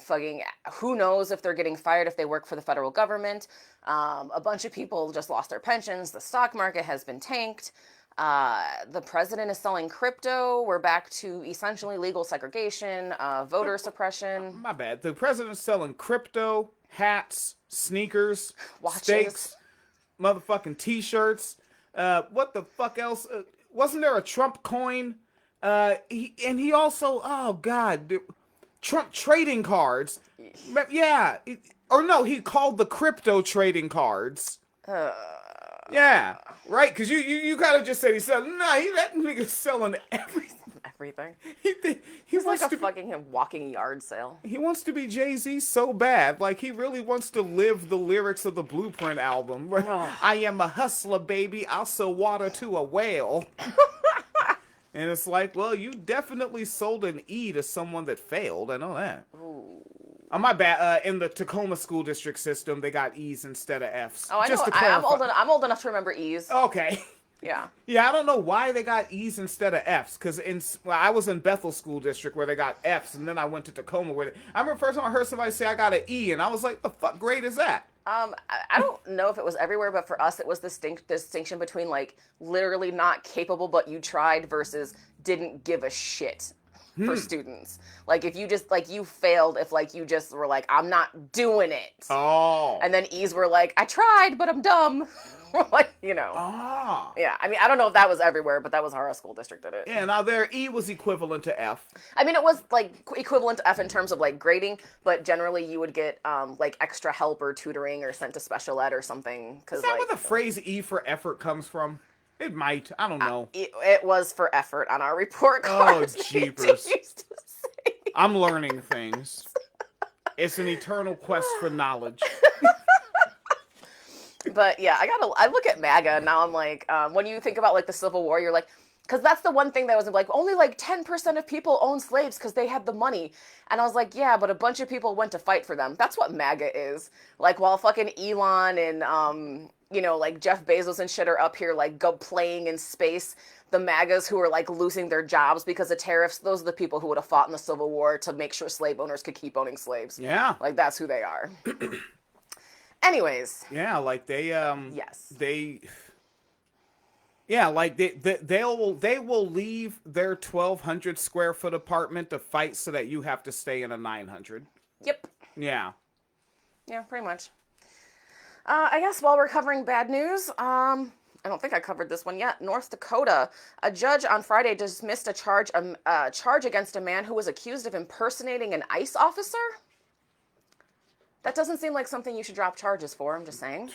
Fucking, who knows if they're getting fired if they work for the federal government. A bunch of people just lost their pensions. The stock market has been tanked. The president is selling crypto. We're back to essentially legal segregation, voter suppression. My bad. The president's selling crypto, hats, sneakers, Watches. steaks, motherfucking t-shirts. What the fuck else? Wasn't there a Trump coin? He also, oh god, Trump trading cards. Yeah, or no, he called the crypto trading cards. Yeah, right. Because you gotta just say he said, nah, that nigga's selling everything. Everything. He He's like wants a to be, fucking walking yard sale. he wants to be Jay-Z so bad. Like, he really wants to live the lyrics of the Blueprint album. I am a hustler, baby. I'll sell water to a whale. And it's like, well, you definitely sold an E to someone that failed. I know that. Ooh. Oh, my bad. In the Tacoma school district system, they got E's instead of F's. Oh, I Just know. to clarify. I'm old enough to remember E's. Okay. Yeah. Yeah, I don't know why they got E's instead of F's. Because I was in Bethel School District where they got F's, and then I went to Tacoma where I remember the first time I heard somebody say I got an E, and I was like, the fuck grade is that? I don't know if it was everywhere, but for us, it was distinction between like literally not capable, but you tried versus didn't give a shit for students. Like if you just like you failed, if like you just were like, I'm not doing it. Oh. And then E's were like, I tried, but I'm dumb. Like, you know. Ah. Yeah, I mean, I don't know if that was everywhere, but that was how our school district did it. Yeah, now their E was equivalent to F. I mean, it was like equivalent to F in terms of like grading, but generally you would get like extra help or tutoring or sent to special ed or something. Is that where the phrase E for effort comes from? It might. I don't know. It was for effort on our report card. Oh, jeepers. Used to say. I'm learning things. It's an eternal quest for knowledge. But yeah, I look at MAGA and now I'm like, when you think about like the Civil War, you're like, because that's the one thing that was like, only like 10% of people own slaves because they had the money. And I was like, yeah, but a bunch of people went to fight for them. That's what MAGA is. Like, while fucking Elon and, like Jeff Bezos and shit are up here, like, go playing in space, the MAGAs who are like losing their jobs because of tariffs, those are the people who would have fought in the Civil War to make sure slave owners could keep owning slaves. Yeah. Like, that's who they are. Anyways. Yeah, like they Yes. They will leave their 1,200 square foot apartment to fight so that you have to stay in a 900. Yep. Yeah. Yeah, pretty much. I guess while we're covering bad news, I don't think I covered this one yet. North Dakota, a judge on Friday dismissed a charge against a man who was accused of impersonating an ICE officer. That doesn't seem like something you should drop charges for, I'm just saying.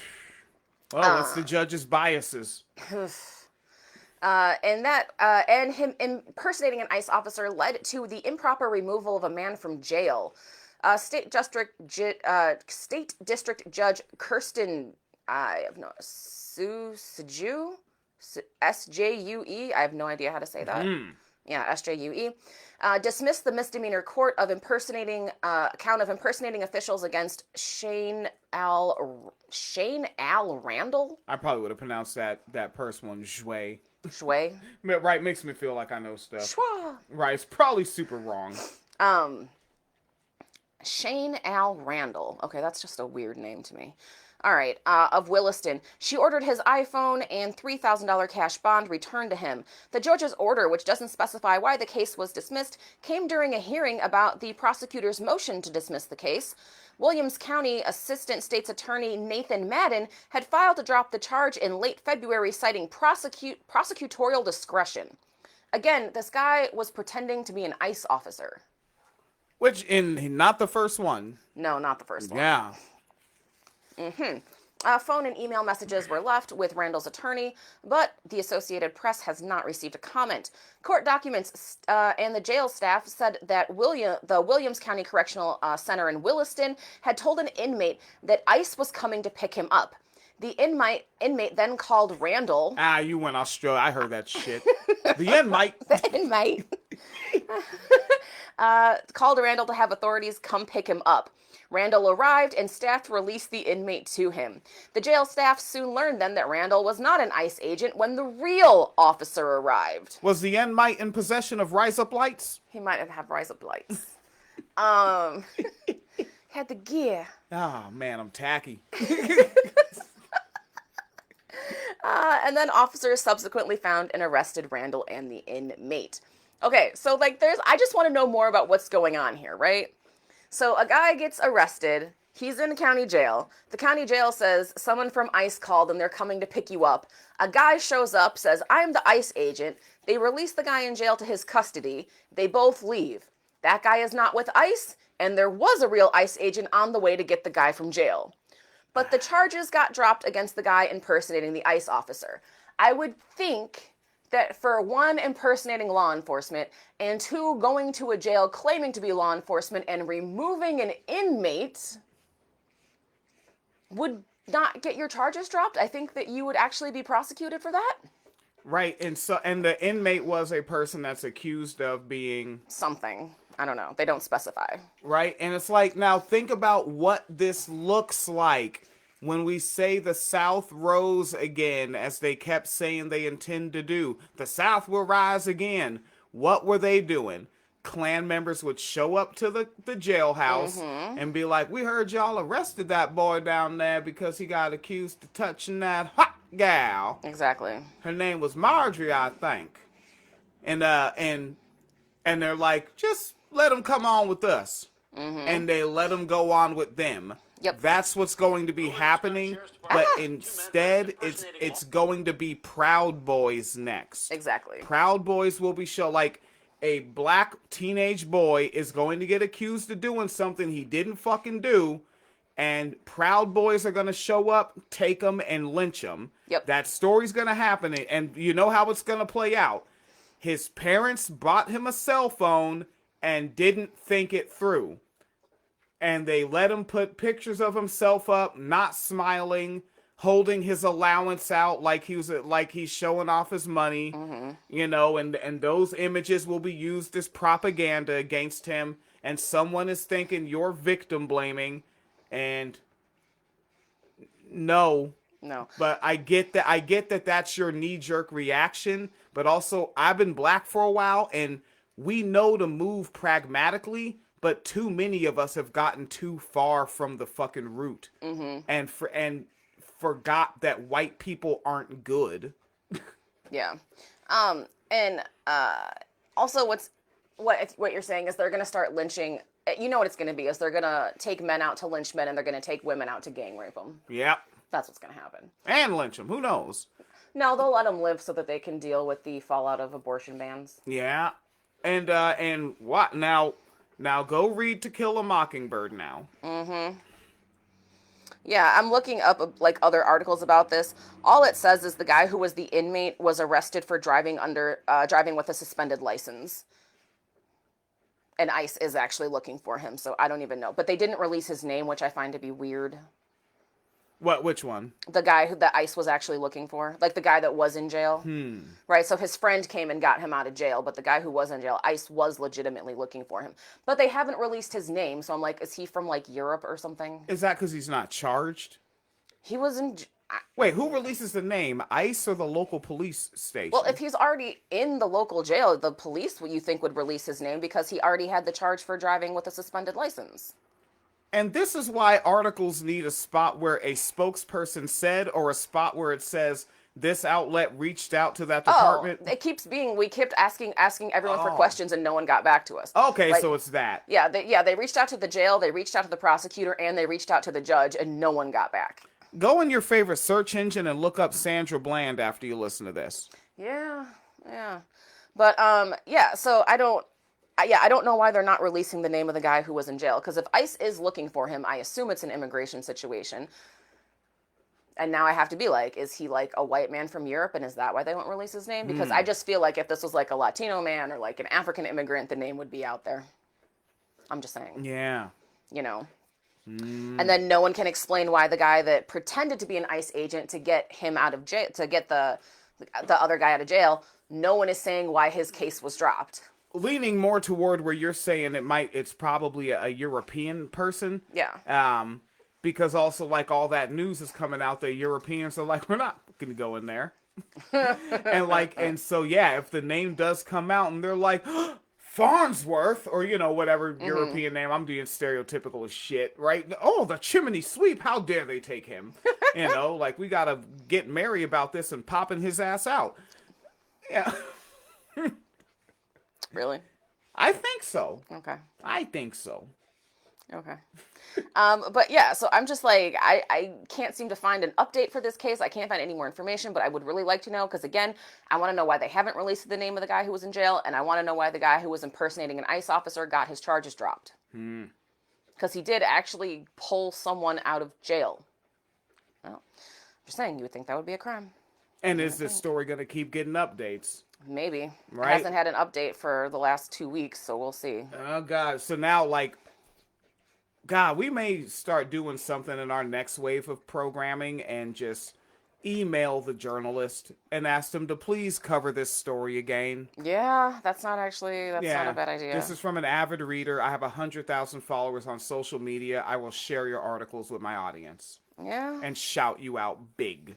Well, it's the judge's biases. And him impersonating an ICE officer led to the improper removal of a man from jail. State District Judge Kirsten, Sjue, S-J-U-E, I have no idea how to say that. Yeah, S-J-U-E. Dismissed the misdemeanor count of impersonating officials against Shane Al Randall. I probably would have pronounced that first one Shway. Shway. Right, makes me feel like I know stuff. Shwa. Right, it's probably super wrong. Shane Al Randall. Okay, that's just a weird name to me. All right, of Williston. She ordered his iPhone and $3,000 cash bond returned to him. The judge's order, which doesn't specify why the case was dismissed, came during a hearing about the prosecutor's motion to dismiss the case. Williams County Assistant State's Attorney Nathan Madden had filed to drop the charge in late February, citing prosecutorial discretion. Again, this guy was pretending to be an ICE officer. Which, not the first one. No, not the first one. Yeah. Phone and email messages were left with Randall's attorney, but the Associated Press has not received a comment. Court documents and the jail staff said that the Williams County Correctional Center in Williston had told an inmate that ICE was coming to pick him up. The inmate then called Randall. You went Australia. I heard that shit. The inmate. The inmate called Randall to have authorities come pick him up. Randall arrived and staff released the inmate to him. The jail staff soon learned then that Randall was not an ICE agent when the real officer arrived. Was the inmate in possession of Rise Up lights? He might have had Rise Up lights. Had the gear. Oh, man, I'm tacky. And then officers subsequently found and arrested Randall and the inmate. Okay, so I just want to know more about what's going on here, right? So a guy gets arrested. He's in county jail. The county jail says someone from ICE called and they're coming to pick you up. A guy shows up, says, I'm the ICE agent. They release the guy in jail to his custody. They both leave. That guy is not with ICE, and there was a real ICE agent on the way to get the guy from jail. But the charges got dropped against the guy impersonating the ICE officer. I would think that for one, impersonating law enforcement, and two, going to a jail claiming to be law enforcement and removing an inmate would not get your charges dropped. I think that you would actually be prosecuted for that. Right, and the inmate was a person that's accused of being something. I don't know. They don't specify. Right, and it's like, now think about what this looks like when we say the South rose again, as they kept saying they intend to do. The South will rise again. What were they doing? Klan members would show up to the jailhouse and be like, we heard y'all arrested that boy down there because he got accused of touching that hot gal. Exactly. Her name was Marjorie, I think. And they're like, just let him come on with us. And they let him go on with them. Yep. That's what's going to be happening, but instead it's going to be Proud Boys next. Exactly. Proud Boys will be shown, like, a black teenage boy is going to get accused of doing something he didn't fucking do, and Proud Boys are going to show up, take him, and lynch him. Yep. That story's going to happen, and you know how it's going to play out. His parents bought him a cell phone and didn't think it through. And they let him put pictures of himself up, not smiling, holding his allowance out like he's showing off his money, and those images will be used as propaganda against him. And someone is thinking you're victim blaming, and no. But I get that that's your knee-jerk reaction, but also I've been black for a while, and we know to move pragmatically, but too many of us have gotten too far from the fucking root, and forgot that white people aren't good. Yeah. And also what you're saying is they're going to start lynching. You know what it's going to be is they're going to take men out to lynch men, and they're going to take women out to gang rape them. Yep. That's what's going to happen. And lynch them. Who knows? No, they'll let them live so that they can deal with the fallout of abortion bans. Yeah. And what? Now go read To Kill a Mockingbird now. Mm-hmm. Yeah, I'm looking up like other articles about this. All it says is the guy who was the inmate was arrested for driving with a suspended license. And ICE is actually looking for him, so I don't even know. But they didn't release his name, which I find to be weird. What? Which one? The guy who the ICE was actually looking for. Like the guy that was in jail. Right, so his friend came and got him out of jail, but the guy who was in jail, ICE was legitimately looking for him. But they haven't released his name, so I'm like, is he from like Europe or something? Is that because he's not charged? He was in... Wait, who releases the name? ICE or the local police station? Well, if he's already in the local jail, the police, you think, would release his name because he already had the charge for driving with a suspended license. And this is why articles need a spot where a spokesperson said, or a spot where it says this outlet reached out to that department. It keeps being, we kept asking everyone for questions and no one got back to us. Okay, so it's that. Yeah, they reached out to the jail, they reached out to the prosecutor, and they reached out to the judge, and no one got back. Go in your favorite search engine and look up Sandra Bland after you listen to this. Yeah. But, so I don't know why they're not releasing the name of the guy who was in jail. Because if ICE is looking for him, I assume it's an immigration situation. And now I have to be like, is he like a white man from Europe? And is that why they won't release his name? Because I just feel like if this was like a Latino man or like an African immigrant, the name would be out there. I'm just saying. Yeah. You know. And then no one can explain why the guy that pretended to be an ICE agent to get him out of jail, to get the other guy out of jail, no one is saying why his case was dropped. Leaning more toward where you're saying it's probably a European person. Yeah. Because also like all that news is coming out, the Europeans are like, we're not gonna go in there. and so yeah, if the name does come out and they're like, Farnsworth, or whatever European name, I'm being stereotypical as shit, right? Oh, the chimney sweep, how dare they take him? Like we gotta get merry about this and popping his ass out. Yeah. Really? I think so. Okay. I think so. Okay. But yeah, so I'm just like, I can't seem to find an update for this case. I can't find any more information, but I would really like to know, because again, I want to know why they haven't released the name of the guy who was in jail, and I want to know why the guy who was impersonating an ICE officer got his charges dropped. Because he did actually pull someone out of jail. Well, I'm just saying, you would think that would be a crime. And is this story going to keep getting updates? Maybe. Right? It hasn't had an update for the last 2 weeks, so we'll see. Oh, God. So now, God, we may start doing something in our next wave of programming and just email the journalist and ask them to please cover this story again. Yeah, that's not a bad idea. This is from an avid reader. I have 100,000 followers on social media. I will share your articles with my audience. Yeah. And shout you out big.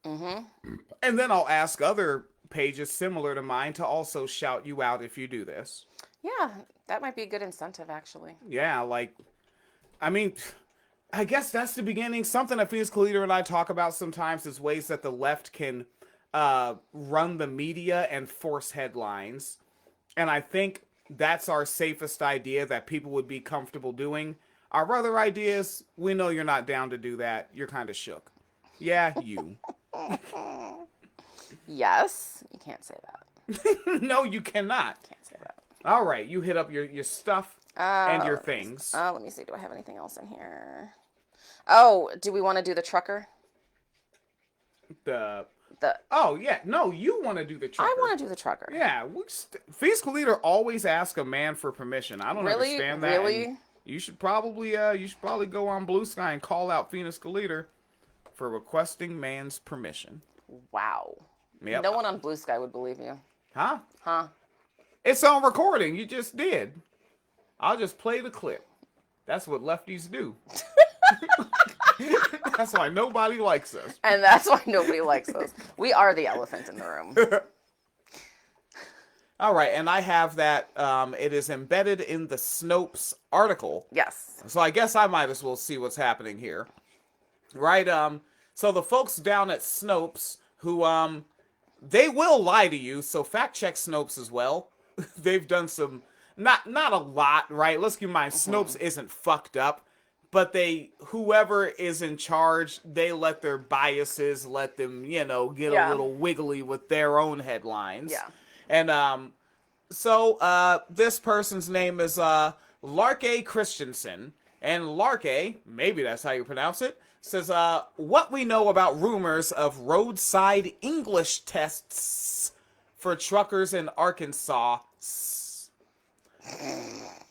And then I'll ask other pages similar to mine to also shout you out if you do this. Yeah, that might be a good incentive, actually. Yeah, I guess that's the beginning. Something that Phoenix Leader and I talk about sometimes is ways that the left can run the media and force headlines. And I think that's our safest idea that people would be comfortable doing. Our other ideas, we know you're not down to do that. You're kind of shook. Yeah, you. Yes, you can't say that. No, you cannot. Can't say that. All right, you hit up your stuff and your things. Let me see. Do I have anything else in here? Oh, do we want to do the trucker? Oh yeah, no, you want to do the trucker. I want to do the trucker. Yeah, physical leader always ask a man for permission. I don't Really? understand that. Really? And you should probably go on Blue Sky and call out Phoenix Leader for requesting man's permission. Wow. Yep. No one on Blue Sky would believe you. Huh? Huh? It's on recording. You just did. I'll just play the clip. That's what lefties do. That's why nobody likes us. And that's why nobody likes us. We are the elephant in the room. All right, and I have that. It is embedded in the Snopes article. Yes. So I guess I might as well see what's happening here. Right? So the folks down at Snopes who, they will lie to you, so fact check Snopes as well. They've done some, not a lot, right? Let's keep in mind, Snopes isn't fucked up, but whoever is in charge, they let their biases, let them, get a little wiggly with their own headlines. Yeah. And, so, this person's name is, Larke Christensen, and Larke, maybe that's how you pronounce it, says, what we know about rumors of roadside English tests for truckers in Arkansas.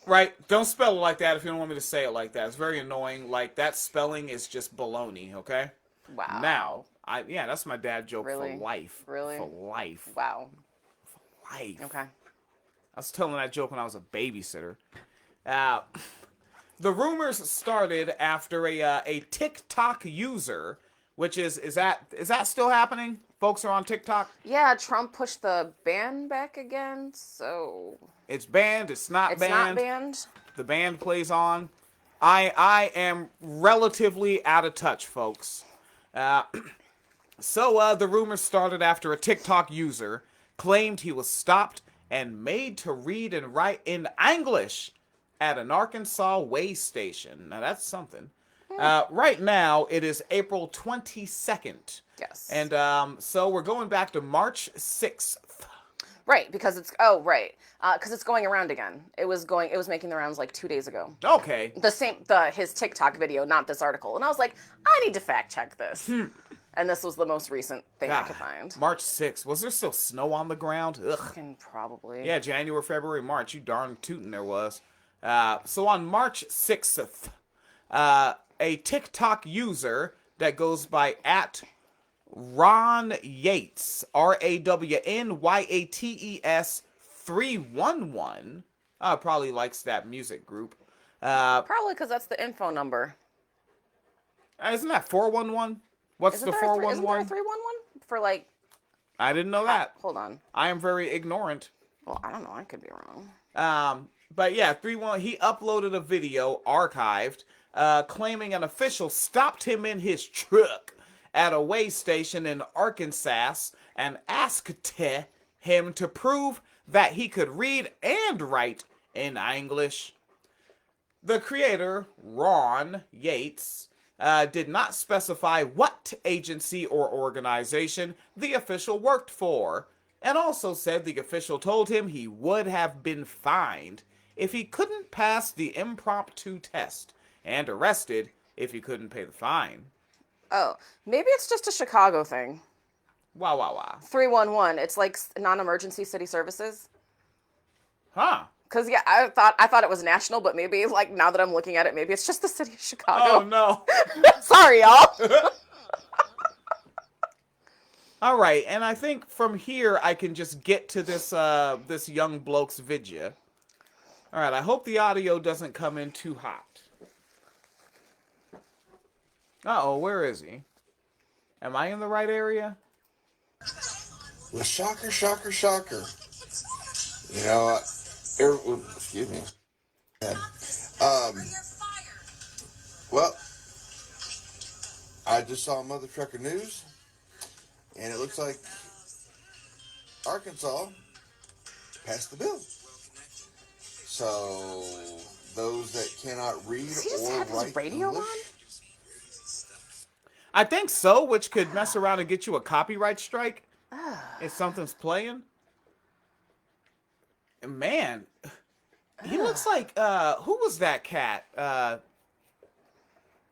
Right? Don't spell it like that if you don't want me to say it like that. It's very annoying. Like, that spelling is just baloney, okay? Wow. Now, that's my dad joke Really? for life. Really? For life. Wow. For life. Okay. I was telling that joke when I was a babysitter. The rumors started after a TikTok user, which is that still happening? Folks are on TikTok? Yeah, Trump pushed the ban back again, so It's banned, it's not banned. It's not banned. The band plays on. I am relatively out of touch, folks. So the rumors started after a TikTok user claimed he was stopped and made to read and write in English at an Arkansas way station. Now that's something. Right now it is April 22nd. Yes. And so we're going back to March 6th. Right, because it's it's going around again. It was making the rounds like 2 days ago. Okay. His TikTok video, not this article. And I was like, I need to fact check this. And this was the most recent thing I could find. March 6th. Was there still snow on the ground? Ugh. Probably. Yeah, January, February, March. You darn tootin' there was. So on March 6th, a TikTok user that goes by @Ron Yates, RAWNYATES 311, probably likes that music group. Probably because that's the info number. Isn't that 411? What's the 411? Isn't there a 311 for like? I didn't know that. Hold on. I am very ignorant. Well, I don't know. I could be wrong. But yeah, 311. He uploaded a video archived, claiming an official stopped him in his truck at a way station in Arkansas and asked him to prove that he could read and write in English. The creator, Ron Yates, did not specify what agency or organization the official worked for, and also said the official told him he would have been fined if he couldn't pass the impromptu test, and arrested if he couldn't pay the fine. Oh, maybe it's just a Chicago thing. Wow. 311. It's like non-emergency city services. Huh. Because yeah, I thought it was national, but maybe like now that I'm looking at it, maybe it's just the city of Chicago. Oh no. Sorry, y'all. All right, and I think from here I can just get to this this young bloke's vidya. All right, I hope the audio doesn't come in too hot. Uh-oh, where is he? Am I in the right area? Well, shocker. You know, excuse me. Well, I just saw Mother Trucker News, and it looks like Arkansas passed the bill. So those that cannot read or write radio English, on? I think so, which could mess around and get you a copyright strike if something's playing. Man, he looks like who was that cat?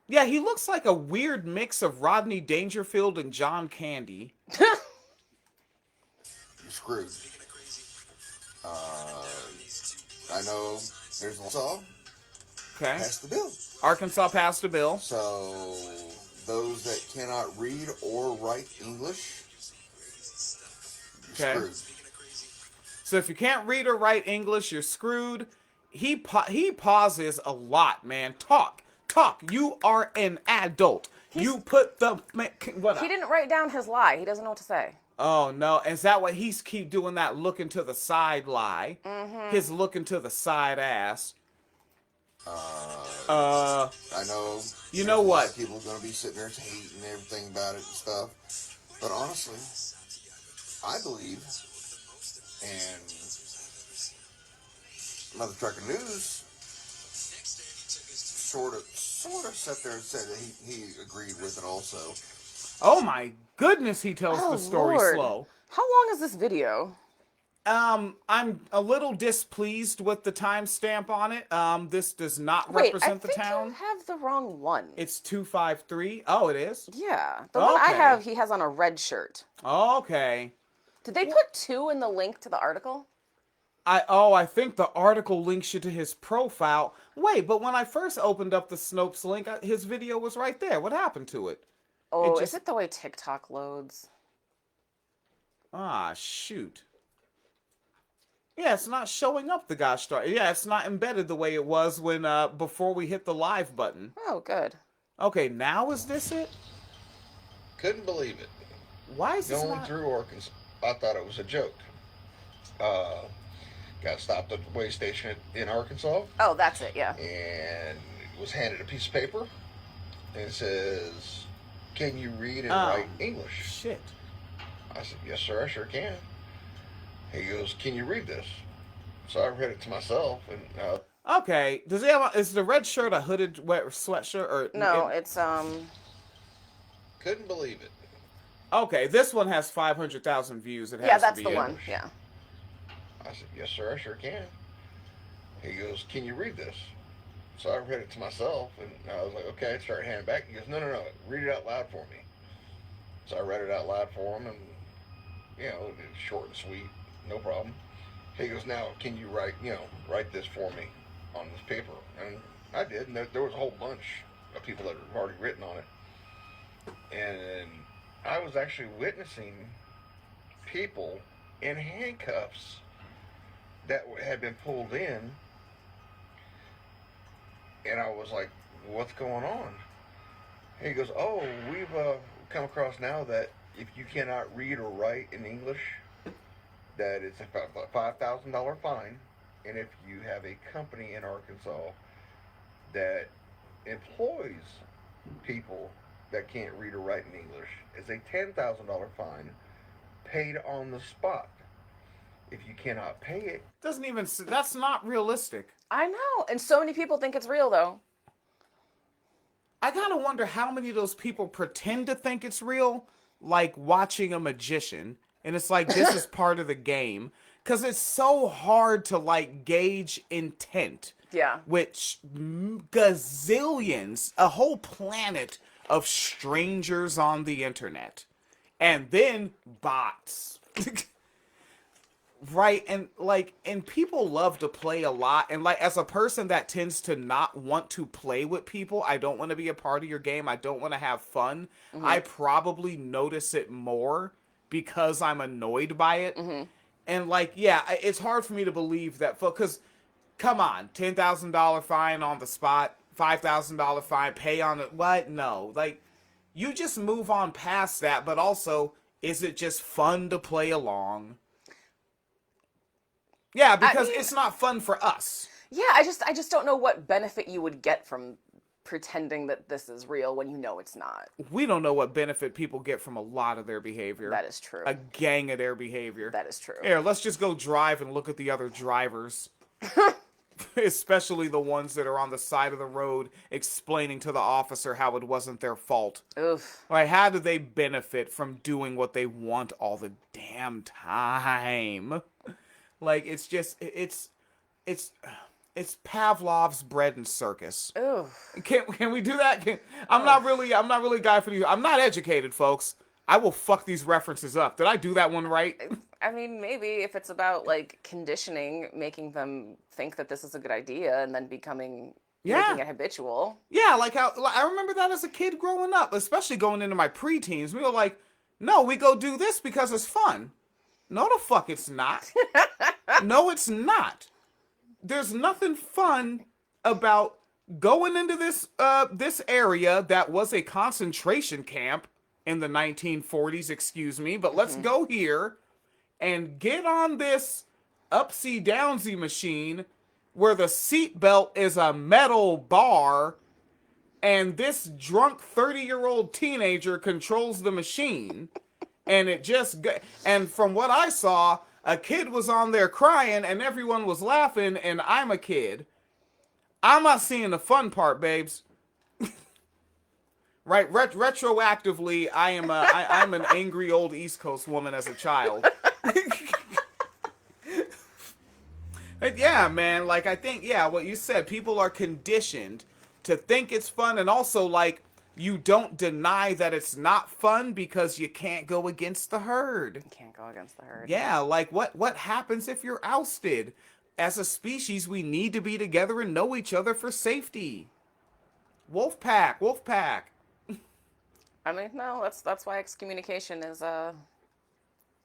Yeah, he looks like a weird mix of Rodney Dangerfield and John Candy. You're screwed. Uh, I know there's Arkansas Okay. passed the bill. Arkansas passed a bill. So those that cannot read or write English, you're Okay. screwed. So if you can't read or write English, you're screwed. He pauses a lot, man. Talk. You are an adult. You put the what? He didn't write down his lie. He doesn't know what to say. Oh no! Is that what he's keep doing? That looking to the side lie. His looking to the side ass. I know. You know there's a lot what? of people are going to be sitting there hating everything about it and stuff. But honestly, I believe, and Mother Trucker News sort of sat there and said that he agreed with it also. Oh my goodness! He tells Oh, the story Lord. slow. How long is this video? I'm a little displeased with the timestamp on it. This does not Wait, represent I the think town. you have the wrong one. It's 253. Oh, it is? Yeah, the one I Okay. have, he has on a red shirt. Okay. Did they put 2 in the link to the article? I think the article links you to his profile. Wait, but when I first opened up the Snopes link, his video was right there. What happened to it? Oh, just- is it the way TikTok loads? Ah, shoot. Yeah, it's not showing up the gosh darn. Yeah, it's not embedded the way it was when before we hit the live button. Oh, good. Okay, now is this it? Couldn't believe it. Why is this Going not? through Arkansas, I thought it was a joke. Got stopped at the way station in Arkansas Oh, that's it, yeah. and was handed a piece of paper and it says, "Can you read and Oh. write English?" Shit. I said, "Yes, sir, I sure can." He goes, "Can you read this?" So I read it to myself, and Okay, does he have? Is the red shirt a hooded wet sweatshirt or No, it- it's couldn't believe it. Okay, this one has 500,000 views. It has yeah, to that's be the in. one. Yeah. I said, "Yes, sir, I sure can." He goes, "Can you read this?" So I read it to myself, and I was like, "Okay." I started handing it back. He goes, "No, read it out loud for me." So I read it out loud for him, and it's short and sweet, no problem. He goes, "Now, can you write this for me on this paper?" And I did, and there was a whole bunch of people that had already written on it. And I was actually witnessing people in handcuffs that had been pulled in, and I was like, "What's going on?" He goes, "Oh, we've come across now that if you cannot read or write in English, that it's a $5,000 fine, and if you have a company in Arkansas that employs people that can't read or write in English, it's a $10,000 fine paid on the spot. If you cannot pay it, Doesn't even. That's not realistic. I know. And so many people think it's real, though. I gotta wonder how many of those people pretend to think it's real, like watching a magician, and it's like this is part of the game, because it's so hard to like gauge intent. Yeah. Which gazillions, a whole planet of strangers on the internet, and then bots. Right, and people love to play a lot, and like as a person that tends to not want to play with people, I don't want to be a part of your game, I don't want to have fun. I probably notice it more because I'm annoyed by it. And like, yeah, it's hard for me to believe that, because come on, $10,000 fine on the spot, $5,000 fine, pay on it, what? No, like, you just move on past that, but also, is it just fun to play along? Yeah, because it's not fun for us. Yeah, I just don't know what benefit you would get from pretending that this is real when you know it's not. We don't know what benefit people get from a lot of their behavior. That is true. A gang of their behavior. That is true. Here, let's just go drive and look at the other drivers. Especially the ones that are on the side of the road explaining to the officer how it wasn't their fault. Oof. Like, how do they benefit from doing what they want all the damn time? Like, it's just, it's It's Pavlov's bread and circus. Ooh. Can we do that? I'm not really a guy for these. I'm not educated, folks. I will fuck these references up. Did I do that one right? I mean, maybe if it's about like conditioning, making them think that this is a good idea, and then making it habitual. Yeah, like how I remember that as a kid growing up, especially going into my preteens. We were like, no, we go do this because it's fun. No, the fuck it's not. No, it's not. There's nothing fun about going into this area that was a concentration camp in the 1940s, excuse me, but let's go here and get on this upsy-downsy machine where the seatbelt is a metal bar and this drunk 30-year-old teenager controls the machine. And and from what I saw, a kid was on there crying and everyone was laughing, and I'm a kid. I'm not seeing the fun part, babes. Right, retroactively, I'm an angry old East Coast woman as a child. But yeah, man, like I think, yeah, what you said, people are conditioned to think it's fun, and also like you don't deny that it's not fun because you can't go against the herd. You can't go against the herd. Yeah, like what happens if you're ousted? As a species, we need to be together and know each other for safety. Wolf pack. I mean, no, that's why excommunication is a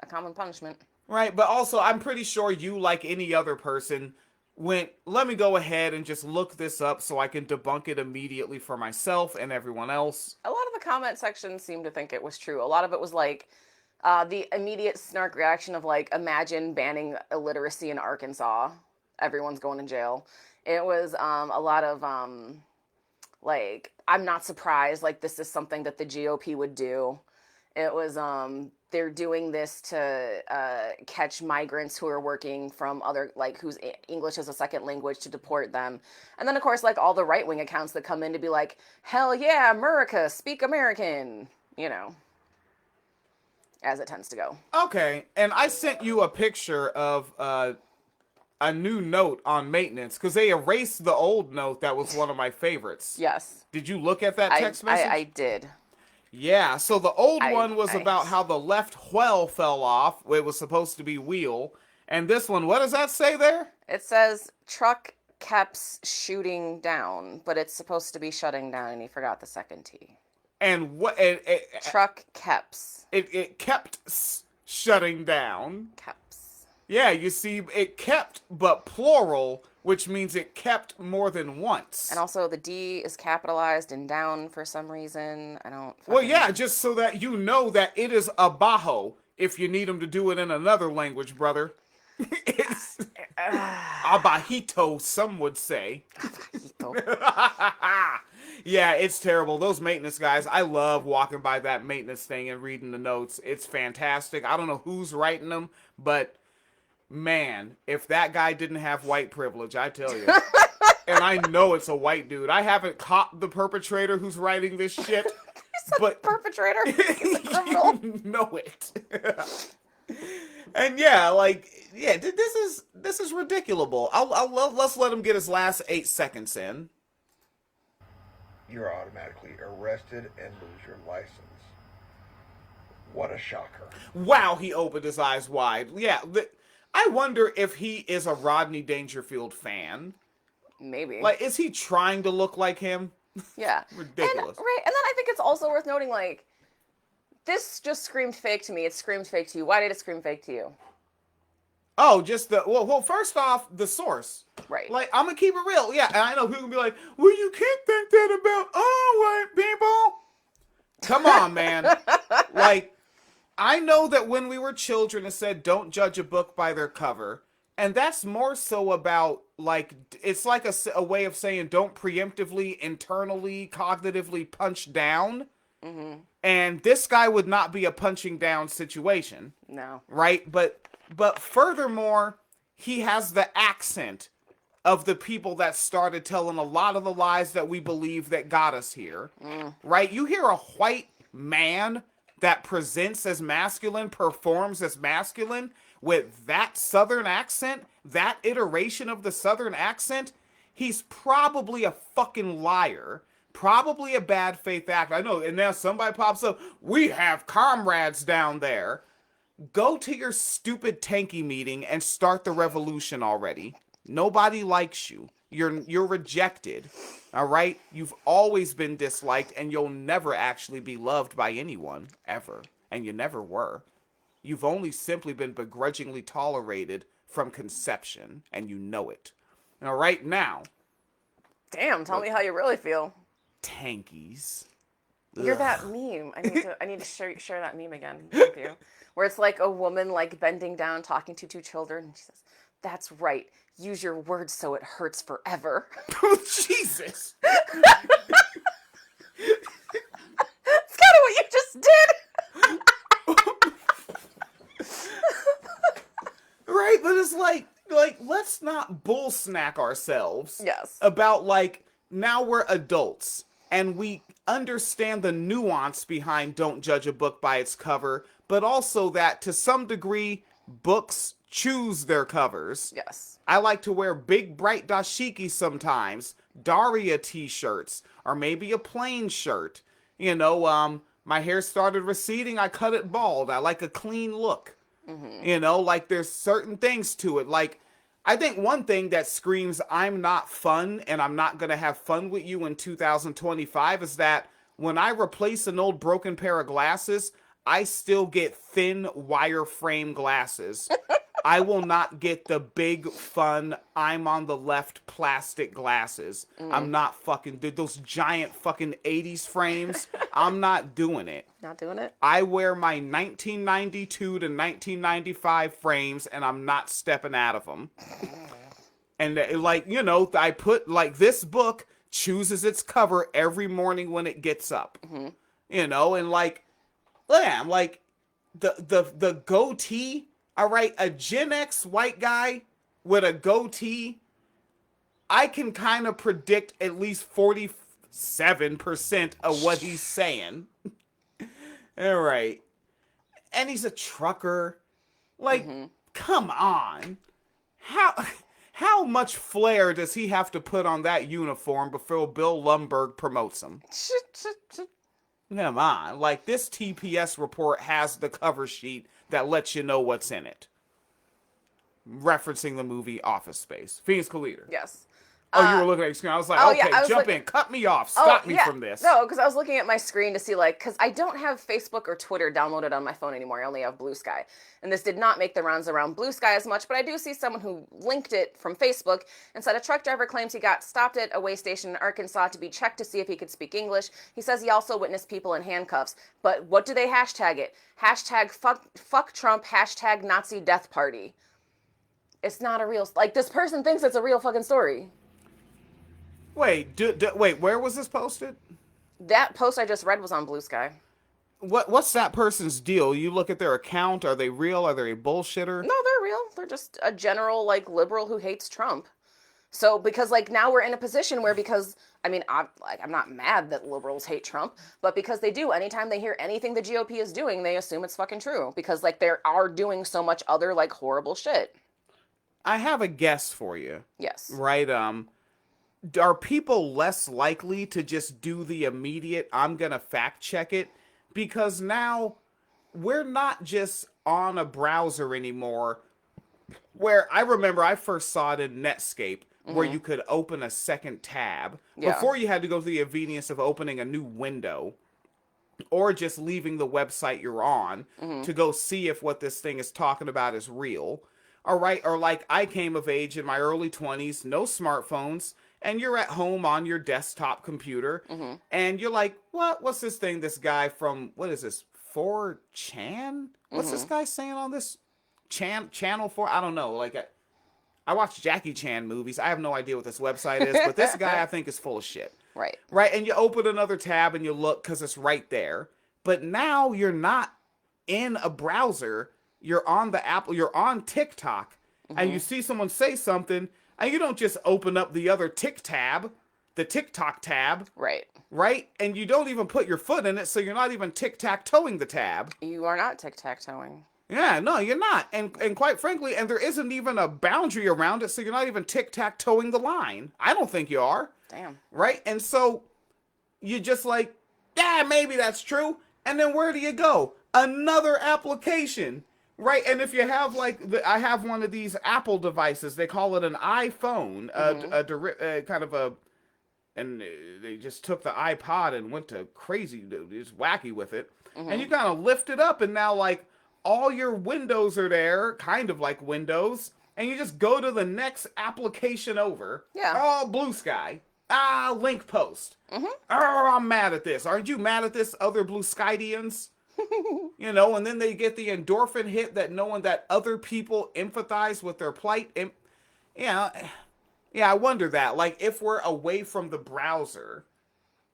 common punishment. Right, but also I'm pretty sure you, like any other person, went, let me go ahead and just look this up so I can debunk it immediately for myself and everyone else. A lot of the comment section seemed to think it was true. A lot of it was like the immediate snark reaction of like, imagine banning illiteracy in Arkansas. Everyone's going to jail. It was a lot of like, I'm not surprised. Like, this is something that the GOP would do. It was they're doing this to catch migrants who are working from other, like, whose English is a second language, to deport them. And then, of course, like, all the right-wing accounts that come in to be like, hell yeah, America, speak American, you know, as it tends to go. Okay, and I sent you a picture of a new note on maintenance, because they erased the old note that was one of my favorites. Yes. Did you look at that text message? I did. Yeah, so the old one was about how the left wheel fell off. It was supposed to be wheel. And this one, what does that say there? It says truck kept shooting down, but it's supposed to be shutting down, and he forgot the second T. And what? Truck kept. It kept shutting down. Kept. Yeah, you see, it kept, but plural, which means it kept more than once. And also the D is capitalized and down for some reason. I don't... Well, yeah, just so that you know that it is abajo, if you need them to do it in another language, brother. It's abajito, some would say. Abajito. Yeah, it's terrible. Those maintenance guys, I love walking by that maintenance thing and reading the notes. It's fantastic. I don't know who's writing them, but... man, if that guy didn't have white privilege, I tell you. And I know it's a white dude. I haven't caught the perpetrator who's writing this shit. But perpetrator? He's a criminal. You know it. And yeah, like, yeah, this is ridiculous. Let's let him get his last 8 seconds in. You're automatically arrested and lose your license. What a shocker. Wow, he opened his eyes wide. Yeah, I wonder if he is a Rodney Dangerfield fan. Maybe. Like, is he trying to look like him? Yeah. Ridiculous. And then I think it's also worth noting, like, this just screamed fake to me. It screamed fake to you. Why did it scream fake to you? Oh, just well, first off, the source. Right. Like, I'm gonna keep it real. Yeah, and I know people can be like, well, you can't think that about all white people. Come on, man. Like, I know that when we were children, it said, don't judge a book by their cover. And that's more so about, like, it's like a way of saying don't preemptively, internally, cognitively punch down. Mm-hmm. And this guy would not be a punching down situation. No. Right? But furthermore, he has the accent of the people that started telling a lot of the lies that we believe that got us here. Mm. Right? You hear a white man that presents as masculine, performs as masculine, with that Southern accent, that iteration of the Southern accent, he's probably a fucking liar. Probably a bad faith actor. I know, and now somebody pops up, we have comrades down there. Go to your stupid tanky meeting and start the revolution already. Nobody likes you. You're rejected. All right? You've always been disliked, and you'll never actually be loved by anyone, ever. And you never were. You've only simply been begrudgingly tolerated from conception, and you know it. All right, now. Damn, tell me how you really feel. Tankies. You're that meme. I need to share that meme again with you. Where it's like a woman like bending down talking to two children, and she says, "That's right. Use your words so it hurts forever." Oh, Jesus. That's kind of what you just did. Right, but it's like let's not bull snack ourselves. Yes. About like now we're adults and we understand the nuance behind don't judge a book by its cover, but also that to some degree books choose their covers. Yes. I like to wear big bright dashiki sometimes, Daria t-shirts, or maybe a plain shirt. You know, my hair started receding, I cut it bald. I like a clean look. Mm-hmm. You know, like there's certain things to it. Like, I think one thing that screams I'm not fun and I'm not going to have fun with you in 2025 is that when I replace an old broken pair of glasses, I still get thin wireframe glasses. I will not get the big, fun, I'm on the left plastic glasses. I'm not fucking, dude, those giant fucking 80s frames, I'm not doing it. Not doing it? I wear my 1992 to 1995 frames, and I'm not stepping out of them. And, like, you know, I put, like, this book chooses its cover every morning when it gets up. Mm-hmm. You know, and, like, damn, like, the goatee, all right, a Gen X white guy with a goatee, I can kind of predict at least 47% of what he's saying. All right. And he's a trucker. Like, come on. How much flair does he have to put on that uniform before Bill Lumbergh promotes him? Come on. Like, this TPS report has the cover sheet that lets you know what's in it. Referencing the movie Office Space. Phoenix Coleator. Yes. Oh, you were looking at your screen. I was like, okay, yeah, jump in. Cut me off. Stop me from this. No, because I was looking at my screen to see, like, because I don't have Facebook or Twitter downloaded on my phone anymore. I only have Blue Sky. And this did not make the rounds around Blue Sky as much, but I do see someone who linked it from Facebook and said a truck driver claims he got stopped at a way station in Arkansas to be checked to see if he could speak English. He says he also witnessed people in handcuffs. But what do they hashtag it? Hashtag fuck Trump, hashtag Nazi death party. It's not a real, like, this person thinks it's a real fucking story. Wait, wait, where was this posted? That post I just read was on Blue Sky. What's that person's deal? You look at their account. Are they real? Are they a bullshitter? No, they're real. They're just a general, like, liberal who hates Trump. So, because, like, now we're in a position where, because, I mean, I'm not mad that liberals hate Trump, but because they do, anytime they hear anything the GOP is doing, they assume it's fucking true. Because, like, they are doing so much other, like, horrible shit. I have a guess for you. Yes. Right, are people less likely to just do the immediate, I'm gonna fact check it? Because now we're not just on a browser anymore, where I remember I first saw it in Netscape, where you could open a second tab. Yeah. Before you had to go through the convenience of opening a new window, or just leaving the website you're on to go see if what this thing is talking about is real. All right, or like I came of age in my early 20s, no smartphones, and you're at home on your desktop computer, and you're like, what's this thing, this guy from, what is this, 4chan? What's this guy saying on this channel 4? I don't know, like, I watch Jackie Chan movies, I have no idea what this website is, but this guy I think is full of shit. Right. Right, and you open another tab and you look, because it's right there, but now you're not in a browser, you're on the Apple, you're on TikTok, and you see someone say something, and you don't just open up the other the TikTok tab. Right. Right? And you don't even put your foot in it, so you're not even tic-tac-toeing the tab. You are not tic-tac-toeing. Yeah, no, you're not. And quite frankly, and there isn't even a boundary around it, so you're not even tic-tac-toeing the line. I don't think you are. Damn. Right? And so you just like, yeah, maybe that's true. And then where do you go? Another application. Right? And if you have I have one of these Apple devices, they call it an iPhone, kind of a, and they just took the iPod and went to crazy, just wacky with it. And you kind of lift it up, and now like all your windows are there, kind of like Windows, and you just go to the next application over. Yeah. Oh, Blue Sky. Ah, link post. Oh, I'm mad at this. Aren't you mad at this, other Blue Skydians? You know, and then they get the endorphin hit that knowing that other people empathize with their plight. And, yeah, I wonder that. Like, if we're away from the browser,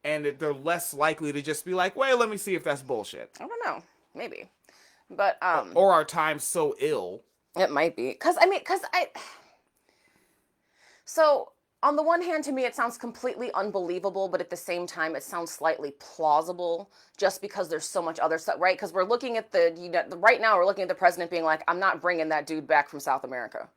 and they're less likely to just be like, wait, let me see if that's bullshit. I don't know. Maybe. But, Or our time's so ill. It might be. So, on the one hand, to me, it sounds completely unbelievable, but at the same time, it sounds slightly plausible just because there's so much other stuff, right? Because we're looking at right now, we're looking at the president being like, I'm not bringing that dude back from South America.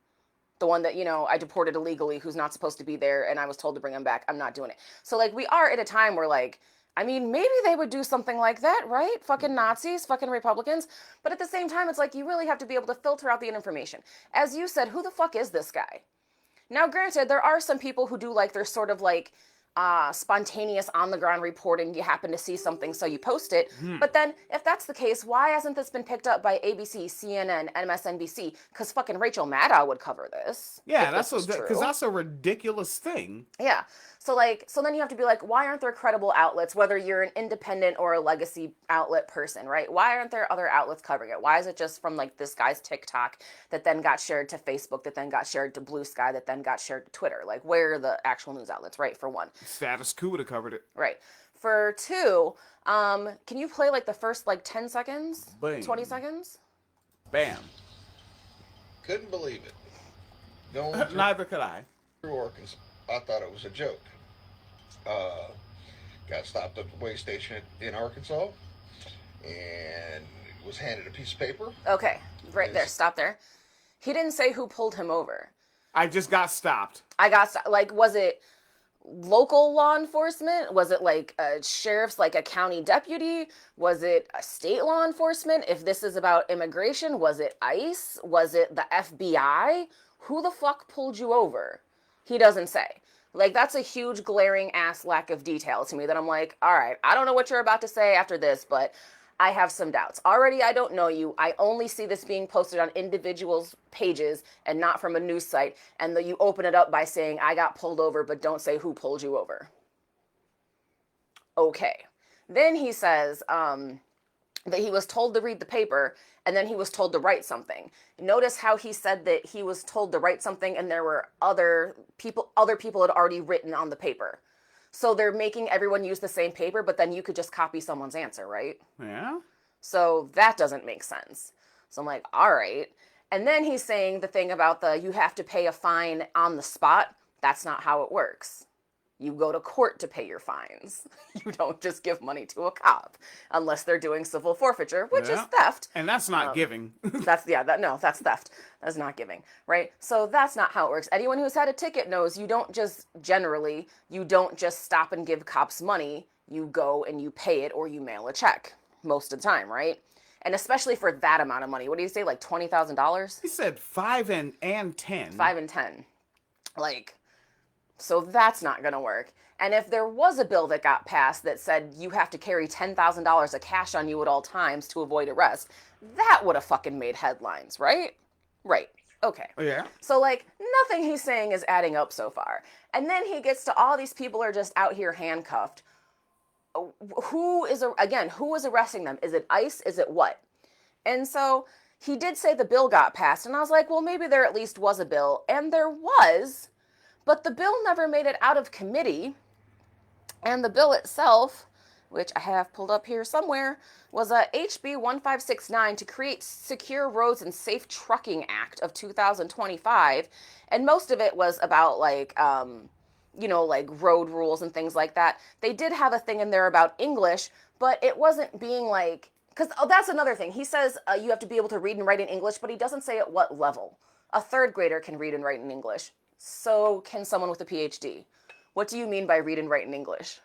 The one that, I deported illegally, who's not supposed to be there, and I was told to bring him back. I'm not doing it. So, like, we are at a time where, like, I mean, maybe they would do something like that, right? Fucking Nazis, fucking Republicans. But at the same time, it's like, you really have to be able to filter out the information. As you said, who the fuck is this guy? Now, granted, there are some people who do like their sort of like spontaneous on the ground reporting. You happen to see something, so you post it. But then, if that's the case, why hasn't this been picked up by ABC, CNN, MSNBC? Because fucking Rachel Maddow would cover this. Yeah, because that's a ridiculous thing. Yeah. So then you have to be like, why aren't there credible outlets, whether you're an independent or a legacy outlet person, right? Why aren't there other outlets covering it? Why is it just from like this guy's TikTok that then got shared to Facebook, that then got shared to Blue Sky, that then got shared to Twitter? Like, where are the actual news outlets, right? For one. Status Quo would have covered it. Right. For two, can you play like the first like 10 seconds? Bang. 20 seconds? Bam. Couldn't believe it. Neither could I. Through Arkansas. I thought it was a joke. Got stopped at the weigh station in Arkansas and was handed a piece of paper. Okay, right there. Stop there. He didn't say who pulled him over. I just got stopped. Like, was it local law enforcement? Was it like a sheriff's, like a county deputy? Was it a state law enforcement? If this is about immigration, was it ICE? Was it the FBI? Who the fuck pulled you over? He doesn't say. Like, that's a huge glaring ass lack of detail to me that I'm like, all right, I don't know what you're about to say after this, but I have some doubts. Already, I don't know you. I only see this being posted on individuals' pages and not from a news site. And you open it up by saying, I got pulled over, but don't say who pulled you over. Okay. Then he says that he was told to read the paper, and then he was told to write something. Notice how he said that he was told to write something, and there were other people had already written on the paper. So they're making everyone use the same paper, but then you could just copy someone's answer, right? Yeah. So that doesn't make sense. So I'm like, all right. And then he's saying the thing about you have to pay a fine on the spot. That's not how it works. You go to court to pay your fines. You don't just give money to a cop unless they're doing civil forfeiture, which is theft. And that's not giving. That's theft. That's not giving, right? So that's not how it works. Anyone who's had a ticket knows you don't just stop and give cops money. You go and you pay it or you mail a check most of the time, right? And especially for that amount of money. What do you say, like $20,000? He said 5 and 10. 5 and 10. Like, so that's not going to work. And if there was a bill that got passed that said you have to carry $10,000 of cash on you at all times to avoid arrest, that would have fucking made headlines, right? Right. Okay. Yeah. So, like, nothing he's saying is adding up so far. And then he gets to all these people are just out here handcuffed. Who is arresting them? Is it ICE? Is it what? And so he did say the bill got passed. And I was like, well, maybe there at least was a bill. And there was. But the bill never made it out of committee, and the bill itself, which I have pulled up here somewhere, was a HB 1569 to create Secure Roads and Safe Trucking Act of 2025, and most of it was about like road rules and things like that. They did have a thing in there about English, but it wasn't being like Because that's another thing. He says you have to be able to read and write in English, but he doesn't say at what level. A third grader can read and write in English. So can someone with a PhD. What do you mean by read and write in English?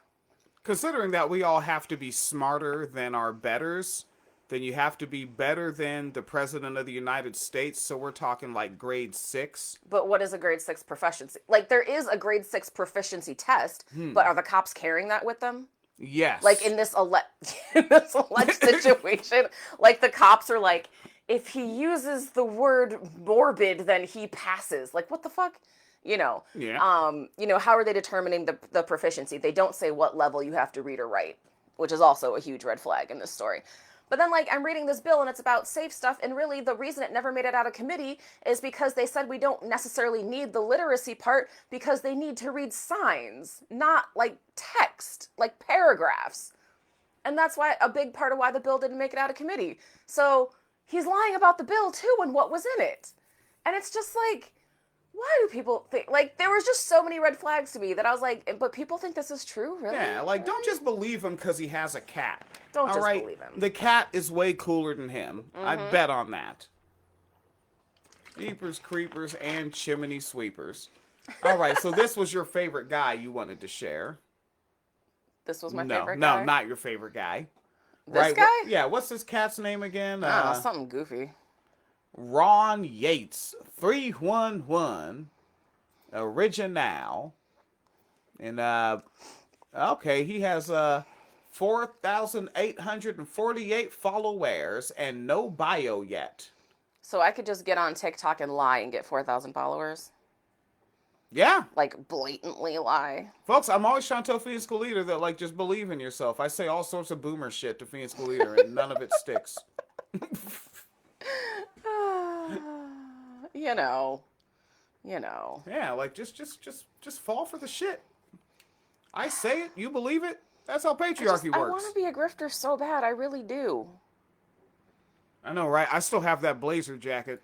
Considering that we all have to be smarter than our betters, then you have to be better than the President of the United States. So we're talking like grade 6. But what is a grade 6 proficiency? Like, there is a grade 6 proficiency test, but are the cops carrying that with them? Yes. Like, in this alleged situation, like, the cops are like, if he uses the word morbid, then he passes. Like, what the fuck? Yeah. How are they determining the proficiency? They don't say what level you have to read or write, which is also a huge red flag in this story. But then, like, I'm reading this bill and it's about safe stuff, and really the reason it never made it out of committee is because they said we don't necessarily need the literacy part because they need to read signs, not, like, text, like paragraphs. And that's why a big part of why the bill didn't make it out of committee. So he's lying about the bill, too, and what was in it. And it's just like, why do people think, like, there was just so many red flags to me that I was like, but people think this is true, really? Yeah, like, don't just believe him because he has a cat. Don't All just right? believe him. The cat is way cooler than him. I bet on that. Jeepers, creepers, and chimney sweepers. All right, so this was your favorite guy you wanted to share. This was my favorite guy? No, not your favorite guy. This guy? Yeah, what's this cat's name again? Something goofy. Ron Yates, 311, original. And, okay, he has 4,848 followers and no bio yet. So I could just get on TikTok and lie and get 4,000 followers? Yeah. Like, blatantly lie. Folks, I'm always trying to tell Phoenix Leader that, like, just believe in yourself. I say all sorts of boomer shit to Phoenix Leader and none of it sticks. You know. Yeah, like, just fall for the shit. I say it, you believe it. That's how patriarchy works. I want to be a grifter so bad. I really do. I know, right? I still have that blazer jacket.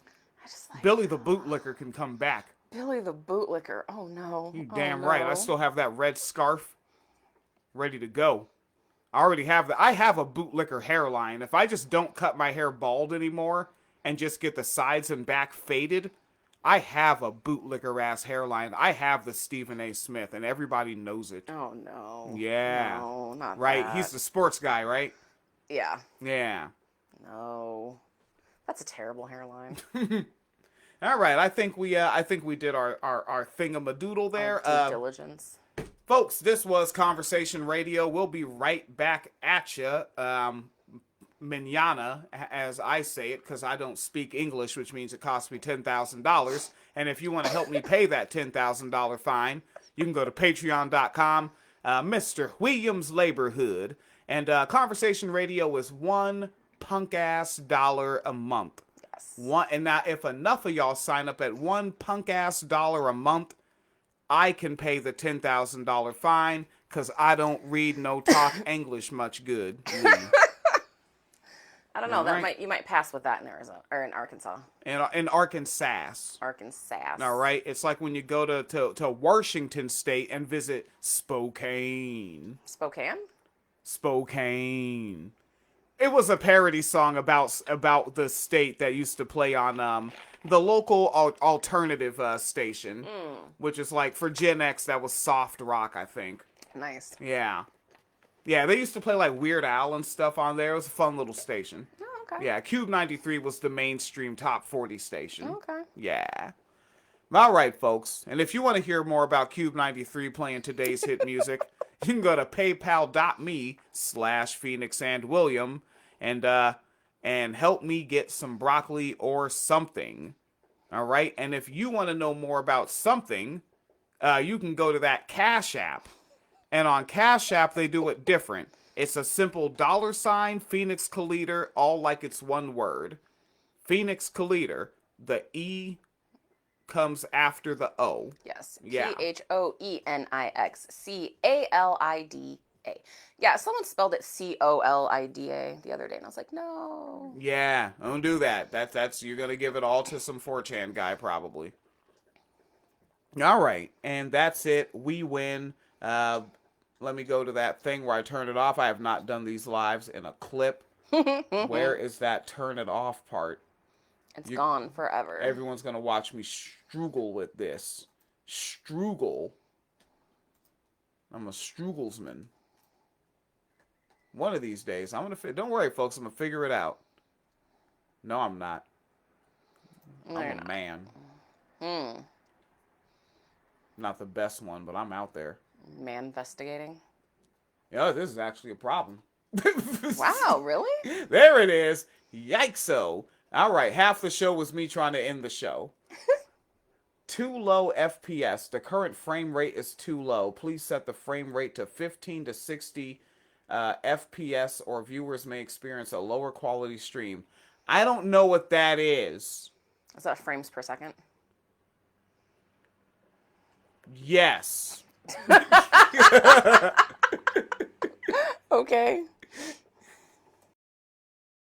Like, Billy the bootlicker can come back. Billy the bootlicker. Oh, no. You damn right. I still have that red scarf ready to go. I already have that. I have a bootlicker hairline. If I just don't cut my hair bald anymore and just get the sides and back faded, I have a bootlicker ass hairline. I have the Stephen A. Smith, and everybody knows it. Oh, no. Yeah. No, not right. that. He's the sports guy, right? Yeah. Yeah. No. That's a terrible hairline. All right. I think we did our thingamadoodle there. Due diligence. Folks, this was Conversation Radio. We'll be right back at you. Manana, as I say it, because I don't speak English, which means it costs me $10,000. And if you want to help me pay that $10,000 fine, you can go to patreon.com, Mr. Williams LaborHood. And Conversation Radio is $1 punk-ass a month. Yes. And now, if enough of y'all sign up at $1 punk-ass a month, I can pay the $10,000 fine, because I don't read no talk English much good. I don't know. You might pass with that in Arizona or in Arkansas. In Arkansas. Arkansas. All right. It's like when you go to Washington State and visit Spokane. Spokane. It was a parody song about the state that used to play on the local alternative station, which is like for Gen X that was soft rock, I think. Nice. Yeah. Yeah, they used to play like Weird Al and stuff on there. It was a fun little station. Oh, okay. Yeah, Cube 93 was the mainstream top 40 station. Okay. Yeah. All right, folks. And if you want to hear more about Cube 93 playing today's hit music, you can go to paypal.me/PhoenixandWilliam and help me get some broccoli or something. All right? And if you want to know more about something, you can go to that Cash App. And on Cash App, they do it different. It's a simple $ Phoenix Caliter, all like it's one word. Phoenix Caliter. The E comes after the O. Yes. Yeah. PHOENIXCALIDA. Yeah, someone spelled it COLIDA the other day, and I was like, no. Yeah, don't do that. That's you're gonna give it all to some 4chan guy probably. All right, and that's it. We win. Let me go to that thing where I turned it off. I have not done these lives in a clip. Where is that turn it off part? It's gone forever. Everyone's going to watch me struggle with this. Struggle. I'm a strugglesman. One of these days, I'm going to... Don't worry, folks. I'm going to figure it out. No, I'm not. I'm a man. Not the best one, but I'm out there. Man-investigating? Yeah, this is actually a problem. Wow, really? There it is. Yikes-o. All right, half the show was me trying to end the show. Too low FPS. The current frame rate is too low. Please set the frame rate to 15 to 60 FPS or viewers may experience a lower quality stream. I don't know what that is. Is that frames per second? Yes. Okay.